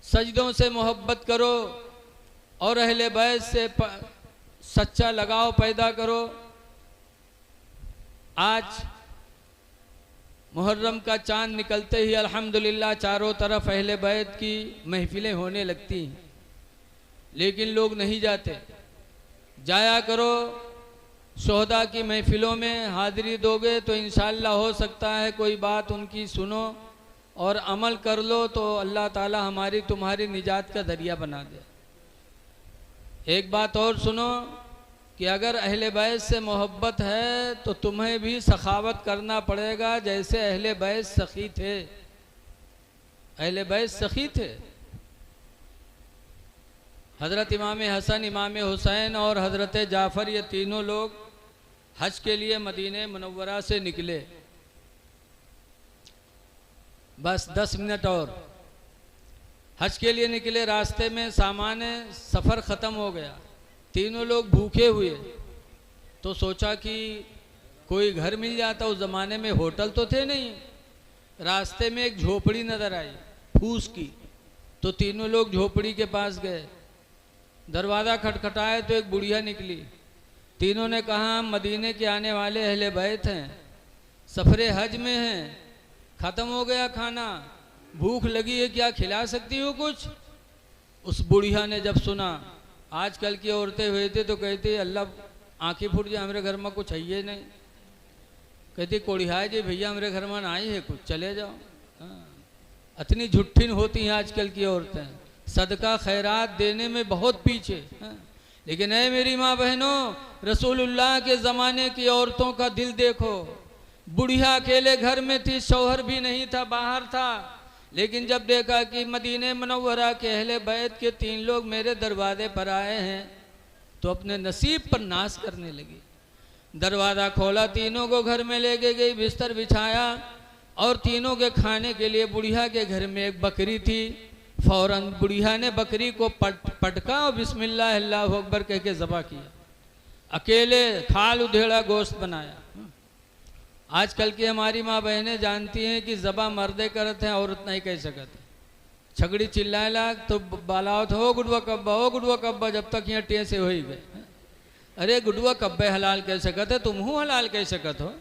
सजदों से मोहब्बत करो और अहले बैत से सच्चा लगाव पैदा करो। आज मुहर्रम का चांद निकलते ही अल्हम्दुलिल्लाह चारों तरफ अहले बैत की महफिलें होने लगती हैं, लेकिन लोग नहीं जाते। जाया करो, शोहदा की महफिलों में हाजिरी दोगे तो इंशाअल्लाह हो सकता है कोई बात उनकी सुनो और अमल कर लो तो अल्लाह ताला हमारी तुम्हारी निजात का दरिया बना दे। एक बात और सुनो कि अगर अहले बैत से मोहब्बत है तो तुम्हें भी सखावत करना पड़ेगा, जैसे अहले बैत सखी थे। अहले बैत सखी थे। हज़रत इमाम हसन, इमाम हुसैन और हज़रत जाफ़र, ये तीनों लोग हज के लिए मदीने मुनव्वरा से निकले। बस 10 मिनट और हज के लिए निकले। रास्ते में सामान सफ़र ख़त्म हो गया। तीनों लोग भूखे हुए तो सोचा कि कोई घर मिल जाता। उस ज़माने में होटल तो थे नहीं। रास्ते में एक झोपड़ी नज़र आई फूस की, तो तीनों लोग झोपड़ी के पास गए। दरवाज़ा खटखटाए तो एक बुढ़िया निकली। तीनों ने कहा हम मदीने के आने वाले अहले बैत हैं, सफ़रे हज में हैं, ख़त्म हो गया खाना, भूख लगी है, क्या खिला सकती हो कुछ? उस बुढ़िया ने जब सुना, आजकल की औरतें हुए थे तो कहती अल्लाह आँखें फूट जाए, हमारे घर में कुछ है ही नहीं। कहती कोड़िहाय जी भैया हमारे घर में आई है कुछ, चले जाओ। इतनी झुट्ठिन होती हैं आजकल की औरतें, सदका खैरात देने में बहुत पीछे। लेकिन ऐ मेरी माँ बहनों, रसूलुल्लाह के ज़माने की औरतों का दिल देखो। बुढ़िया अकेले घर में थी, शौहर भी नहीं था, बाहर था, लेकिन जब देखा कि मदीने मुनव्वरा के अहले बैत के 3 लोग मेरे दरवाजे पर आए हैं तो अपने नसीब पर नाश करने लगी। दरवाज़ा खोला, तीनों को घर में लेके गई, बिस्तर बिछाया और तीनों के खाने के लिए बुढ़िया के घर में एक बकरी थी। फौरन बुढ़िया ने बकरी को पटका और बिस्मिल्लाह अल्लाहु अकबर कह के ज़बह किया। अकेले खाल उधेड़ा गोश्त बनाया। आजकल की हमारी माँ बहनें जानती हैं कि ज़बह मर्दे करते हैं, औरत नहीं कह सकते। छगड़ी चिल्लाए लाग तो बालाओ तो हो गुडवा कब्बा, जब तक यहाँ टे से हो ही गए। अरे गुडवा कब्बे हलाल कह सकते, तुम हूँ हलाल कह सकते हो?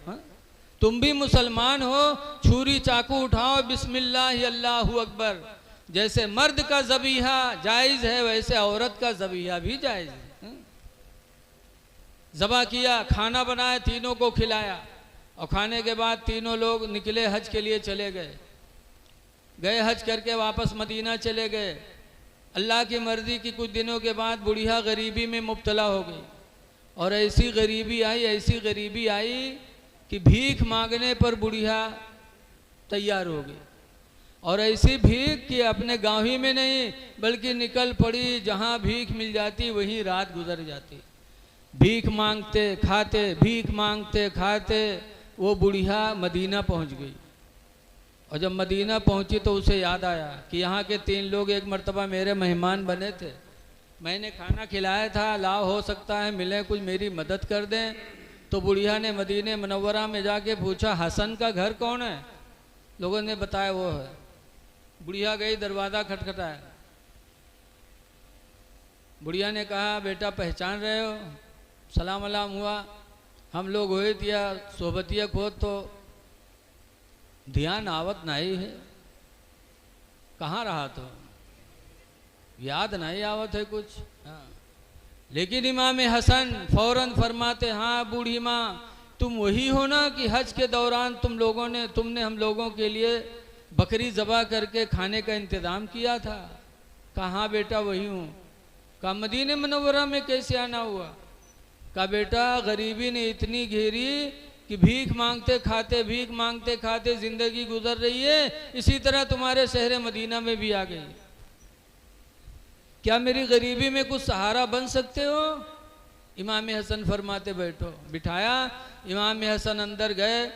तुम भी मुसलमान हो, छुरी चाकू उठाओ, बिस्मिल्लाह अल्लाहु अकबर। जैसे मर्द का ज़बीहा जायज़ है वैसे औरत का ज़बीहा भी जायज़ है। ज़बह किया, खाना बनाया, तीनों को खिलाया और खाने के बाद तीनों लोग निकले, हज के लिए चले गए। हज करके वापस मदीना चले गए। अल्लाह की मर्ज़ी की कुछ दिनों के बाद बुढ़िया गरीबी में मुब्तला हो गई और ऐसी गरीबी आई कि भीख मांगने पर बुढ़िया तैयार हो गई। और ऐसी भीख कि अपने गाँव ही में नहीं बल्कि निकल पड़ी, जहाँ भीख मिल जाती वहीं रात गुजर जाती। भीख मांगते खाते वो बुढ़िया मदीना पहुँच गई। और जब मदीना पहुँची तो उसे याद आया कि यहाँ के 3 लोग एक मर्तबा मेरे मेहमान बने थे, मैंने खाना खिलाया था, लाओ हो सकता है मिले, कुछ मेरी मदद कर दें। तो बुढ़िया ने मदीने मुनव्वरा में जाके पूछा हसन का घर कौन है? लोगों ने बताया वो है। बुढ़िया गई, दरवाज़ा खटखटाया। बुढ़िया ने कहा बेटा पहचान रहे हो? सलाम अलाम हुआ, हम लोग हुए दिया सोबतिया खोद तो ध्यान आवत नहीं है, कहाँ रहा तो याद नहीं आवत है कुछ। हाँ। लेकिन इमाम हसन फौरन फरमाते हाँ बूढ़ी माँ तुम वही हो ना कि हज के दौरान तुमने हम लोगों के लिए बकरी ज़बह करके खाने का इंतज़ाम किया था? कहाँ बेटा वही हूँ। कहा मदीने मुनव्वरा में कैसे आना हुआ? कहा बेटा गरीबी ने इतनी घेरी कि भीख मांगते खाते जिंदगी गुजर रही है, इसी तरह तुम्हारे शहर मदीना में भी आ गई। क्या मेरी गरीबी में कुछ सहारा बन सकते हो? इमाम हसन फरमाते बैठो। बिठाया, इमाम हसन अंदर गए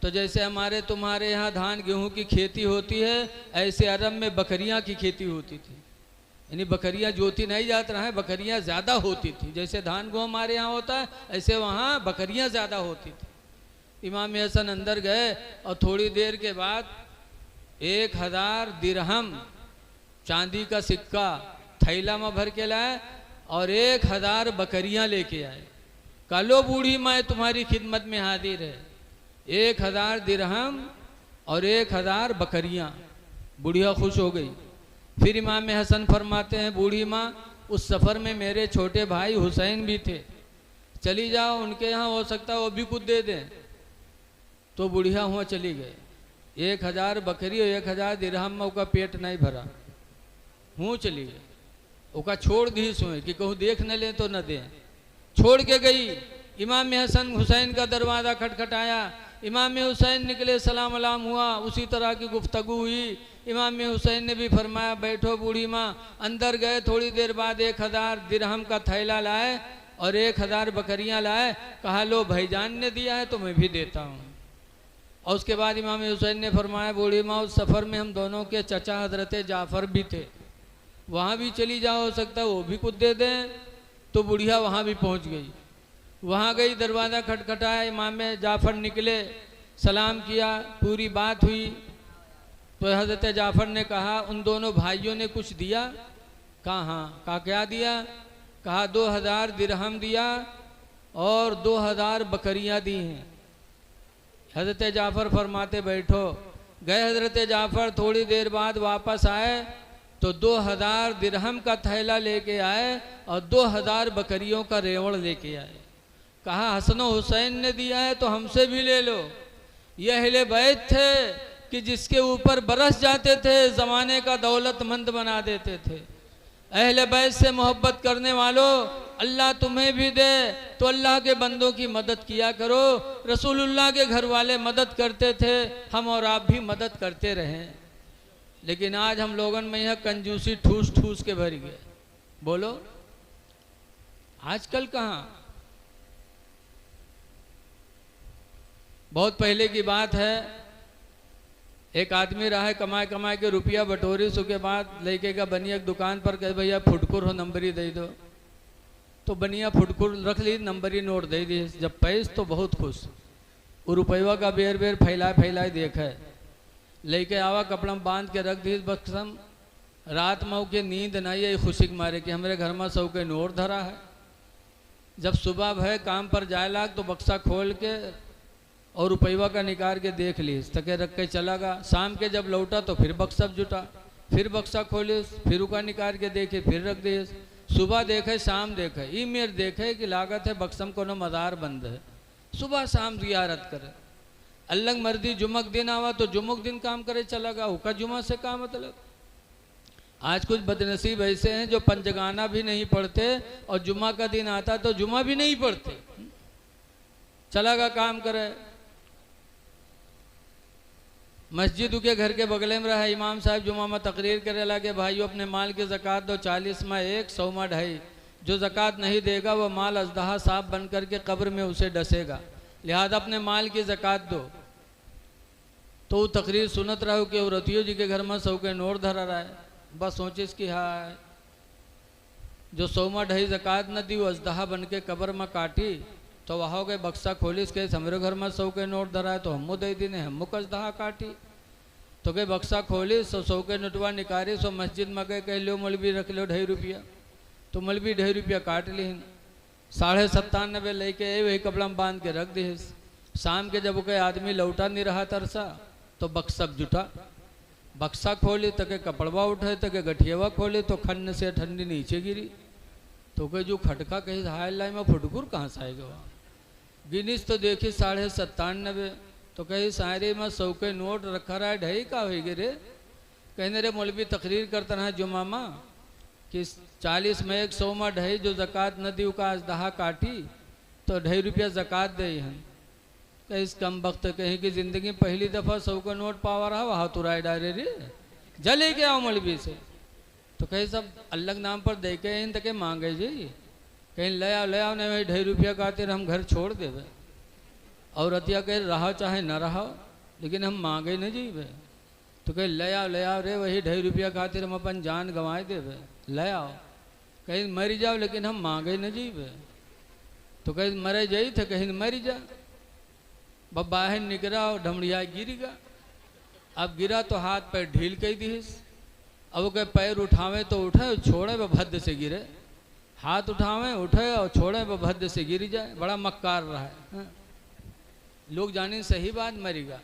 तो जैसे हमारे तुम्हारे यहाँ धान गेहूं की खेती होती है, ऐसे अरब में बकरियां की खेती होती थी। यानी बकरियां जोती नहीं जात रहा है, बकरियां ज़्यादा होती थी। जैसे धान गेहूं हमारे यहाँ होता है, ऐसे वहाँ बकरियां ज़्यादा होती थी। इमाम हसन अंदर गए और थोड़ी देर के बाद 1000 दिरहम चांदी का सिक्का थैला में भर के लाए और 1000 बकरियां लेके आए। कालो बूढ़ी माँ तुम्हारी खिदमत में हाजिर है। 1000 दिरहम और 1000 बकरियां। बुढ़िया खुश हो गई। फिर इमाम हसन फरमाते हैं, बूढ़ी माँ उस सफ़र में मेरे छोटे भाई हुसैन भी थे, चली जाओ उनके यहाँ, हो सकता है वो भी कुछ दे दें। तो बुढ़िया हुआ चली गए। 1000 बकरी और 1000 दिरहम में उसका पेट नहीं भरा, हूँ चली गई। उसका छोड़ दी सोए कि कहूँ देख न ले तो न दे, छोड़ के गई। इमाम हसन हुसैन का दरवाज़ा खटखटाया, इमाम हुसैन निकले, सलाम अलाम हुआ, उसी तरह की गुफ्तगू हुई। इमाम हुसैन ने भी फरमाया बैठो बूढ़ी माँ। अंदर गए, थोड़ी देर बाद 1000 दिरहम का थैला लाए और 1000 बकरियां लाए। कहा लो भाईजान ने दिया है तो मैं भी देता हूँ। और उसके बाद इमाम हुसैन ने फरमाया बूढ़ी माँ उस सफ़र में हम दोनों के चचा हजरत जाफ़र भी थे, वहाँ भी चली जाओ, हो सकता है वो भी कुछ दे दें। तो बुढ़िया वहाँ भी पहुँच गई। वहाँ गई, दरवाज़ा खटखटाया, इमाम जाफ़र निकले, सलाम किया, पूरी बात हुई। तो हज़रत जाफ़र ने कहा उन दोनों भाइयों ने कुछ दिया? कहा हाँ। कहा क्या दिया? कहा 2000 दिरहम दिया और 2000 बकरियां दी हैं। हज़रत जाफ़र फरमाते बैठो। गए हज़रत जाफ़र, थोड़ी देर बाद वापस आए तो 2000 दिरहम का थैला लेके आए और 2000 बकरियों का रेवड़ लेके आए। कहा हसन हुसैन ने दिया है तो हमसे भी ले लो। ये अहले बैत थे कि जिसके ऊपर बरस जाते थे ज़माने का दौलतमंद बना देते थे। अहले बैत से मोहब्बत करने वालों, अल्लाह तुम्हें भी दे तो अल्लाह के बंदों की मदद किया करो। रसूलुल्लाह के घर वाले मदद करते थे, हम और आप भी मदद करते रहें। लेकिन आज हम लोगों में यह कंजूसी ठूस ठूस के भर गए। बोलो आजकल कहाँ? बहुत पहले की बात है, एक आदमी रहा है, कमाए कमाए के रुपया बटोरी, उसके बाद लेके का बनिया एक दुकान पर कहे भैया फुटकुर हो नंबरी दे दो। तो बनिया फुटकुर रख ली, नंबरी नोट दे दी। जब पैस तो बहुत खुश, वो रुपया का बेर बेर फैलाए देखा है, लेके आवा कपड़ा में बांध के रख दी बक्सम। रात में के नींद नहीं आई खुशी के मारे कि हमारे घर में 100 के नोट धरा है। जब सुबह भय काम पर जाए लाग तो बक्सा खोल के और रुपया का निकाल के देख ली, तके रख के चला गया। शाम के जब लौटा तो फिर बक्सा जुटा, फिर बक्सा खोले, फिर उका निकाल के देखे, फिर रख दिए। सुबह देखे, शाम देखे, ई मेर देखे कि लागत है बक्सम को मज़ार बंद है। सुबह शाम जियारत करे, अल्लाह मर्दी जुमक दिन आवा तो जुमक दिन काम करे चला गया, हुका जुमा से का मतलब। आज कुछ बदनसीब ऐसे हैं जो पंचगाना भी नहीं पढ़ते और जुमा का दिन आता तो जुमा भी नहीं पढ़ते, चला गया काम करे। मस्जिद के घर के बगले में रहा इमाम साहब जुमा में तकरीर करे लगे, भाइयों अपने माल की ज़कात दो, 40 में 1, 100 में 2.5। जो ज़कात नहीं देगा वह माल अजदहा साहब बन करके कब्र में उसे डसेगा, लिहाजा अपने माल की ज़कात दो। तो वो तकरीर सुनत रहो कि औरतियों जी के घर में 100 के नोट धरा रहा है। बस सोचिस कि हाँ जो 100 में 2.5 ज़कात न दी वो अजदहा बन के कब्र में काटी, तो वहाँ गए बक्सा खोलिस के हमारे घर में 100 के नोट धरा है तो हमो दे दी ने हमो कसदहा काटी। तो गए बक्सा खोली, 100 के नोटवा निकाली, सो मस्जिद में गए कह लो मौलवी रख लो 2.5 रुपया। तो मौलवी 2.5 रुपया काट ली, 97.5 लेके वही कपड़ा में बांध के रख दी। शाम के जब कोई आदमी लौटा नहीं रहा तरसा तो बक्सा जुटा, बक्सा खोली तके कपड़वा उठे, तके गठियावा खोली तो खन्न से ठंडी नीचे गिरी। तो कहे जो खटका कही हाय लाई में फुटकुर कहाँ से आएगा। गिनीस तो देखी 97.5। तो कही सायरे में 100 के नोट रखा रहा है, 2.5 का होगी रे। कहने रे मौलवी तकरीर करता रहा जुमामा कि 40 में 1, 100 में 2.5 जो ज़कात न दी का अजदहा काटी तो 2.5 रुपया ज़कात दे हैं। कहीं इस कम वक्त कहीं की जिंदगी पहली दफ़ा 100 का नोट पावा रहा वहाँ तुराए डायरे रे जले के आओ मलबी से तो कहीं सब अलग नाम पर दे के इन तक मांगे जी कहीं ले आओ नहीं भाई 2.5 रुपया खातिर हम घर छोड़ देवे और रतिया कहीं रहा चाहे न रहा लेकिन हम मांगे न जीवे तो कहीं ले आओ रे वही 2.5 रुपया खातिर हम अपन जान गंवाए देवे ले आओ कहीं मरी जाओ लेकिन हम मांगे न जीवे तो कहीं मरे जाई थे कहीं मरी जा बब बाहर निकला और ढमड़िया गिरेगा अब गिरा तो हाथ पैर ढील कही दीस अब वो कहे पैर उठावे तो उठे और छोड़े वह भद्द से गिरे हाथ उठावे उठे और छोड़े वह भद्द से गिर जाए बड़ा मक्कार रहा है हाँ? लोग जाने सही बात मरीगा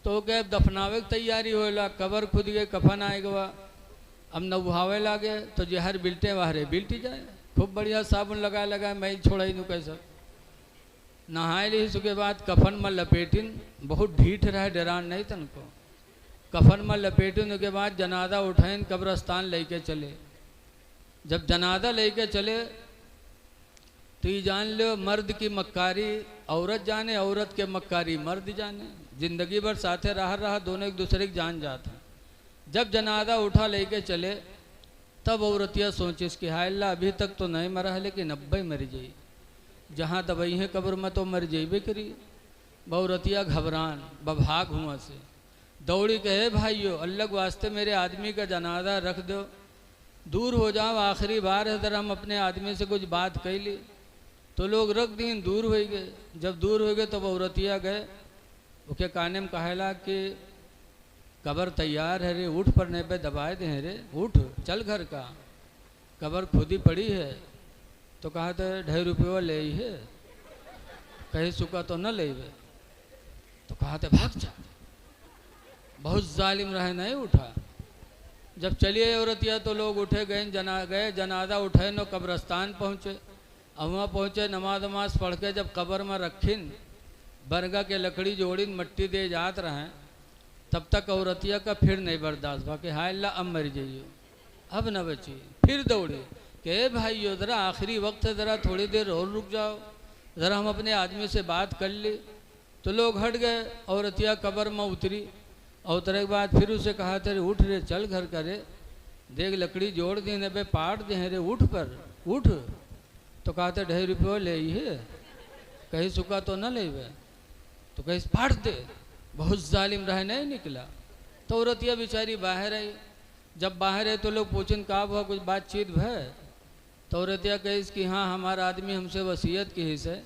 तो कहे दफनावे की तैयारी होएला कबर खुद गए कफन आएगा अब नबुहावे लागे तो जहर बिल्टे वहरे बिल्टी जाए खूब बढ़िया साबुन लगाए मैं छोड़ा ही नू कैसा नहाए ली उसके बाद कफन में लपेटिन बहुत ढीठ रहे डरान नहीं तनको कफन में लपेटिन के बाद जनादा उठाइन कब्रस्तान लेके चले जब जनादा लेके चले तो ये जान लो मर्द की मक्कारी औरत जाने औरत के मक्कारी मर्द जाने जिंदगी भर साथे रहा दोनों एक दूसरे की जान जाते जब जनादा उठा लेके चले तब औरतिया सोचे इसकी हाय अल्लाह अभी तक तो नहीं मरा है लेकिन अब ही मर जाई जहाँ दबई है कब्र में तो मर जेबे करी बहुरतिया घबरान बभाग हुआ से दौड़ी कहे भाइयों अल्लाह वास्ते मेरे आदमी का जनाजा रख दो दूर हो जाओ आखिरी बार है जरा हम अपने आदमी से कुछ बात कह ली तो लोग रख दिन दूर हो गए जब दूर हो गए तो बहुरतिया गए उसके काने में कहेला कि कब्र तैयार है रे उठ पड़ने पे दबाए दे रे उठ चल घर का कब्र खुद ही पड़ी है तो कहा तो 2.5 रुपये ले ही है कहीं सुखा तो न ले तो कहा तो भाग जा बहुत जालिम रहे नहीं उठा जब चलिए औरतिया तो लोग उठे गए जनाजा उठे नो कब्रस्तान पहुँचे अब वहाँ पहुँचे नमाज पढ़ के जब कब्र में रखिन बरगा के लकड़ी जोड़िन मट्टी दे जात रहे तब तक औरतिया का फिर नहीं बर्दाश्त भा कि हाय अल्लाह अब मर जाइयो अब न बची फिर दौड़े कि भाइयों ज़रा आखिरी वक्त है ज़रा थोड़ी देर और रुक जाओ ज़रा हम अपने आदमी से बात कर ली तो लोग हट गए औरतिया कब्र में उतरी और उतरे के बाद फिर उसे कहा तेरे उठ रे चल घर करे देख लकड़ी जोड़ दी ने पे पाट दे रे उठ पर उठ तो कहा थे 2.5 रुपये ले ही है कहीं सुखा तो न ले तो कहीं पाट दे बहुत जालिम रहे नहीं निकला तो औरतिया बेचारी बाहर आई जब बाहर है तो लोग पूछन कहा हुआ कुछ बातचीत है तो औरतिया कही कि हाँ हमारा आदमी हमसे वसीयत की हिस्से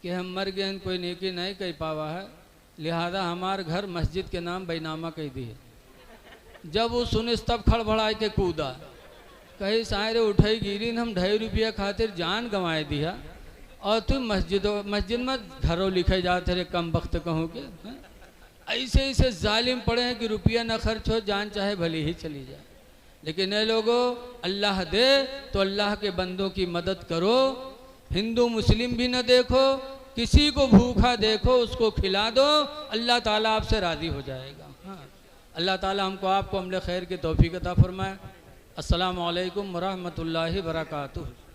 कि हम मर गए कोई नेकी नहीं कह पावा है लिहाजा हमार घर मस्जिद के नाम बैनामा कह दिए जब वो सुनिस तब खड़बड़ा के कूदा कहीं सारे उठाई गिरी हम 2.5 रुपया खातिर जान गंवाए दिया और तुम मस्जिद में घरों लिखे जाते रे कम वक्त कहूँ के ऐसे ऐसे जालिम पड़े हैं कि रुपया न खर्च हो जान चाहे भली ही चली जाए लेकिन ये लोगों अल्लाह दे तो अल्लाह के बंदों की मदद करो हिंदू मुस्लिम भी न देखो किसी को भूखा देखो उसको खिला दो अल्लाह ताला आपसे राज़ी हो जाएगा हाँ अल्लाह ताला हमको आपको अमले खैर की तौफीक अता फरमाए अस्सलामु अलैकुम वरहमतुल्लाहि वबरकातुहू।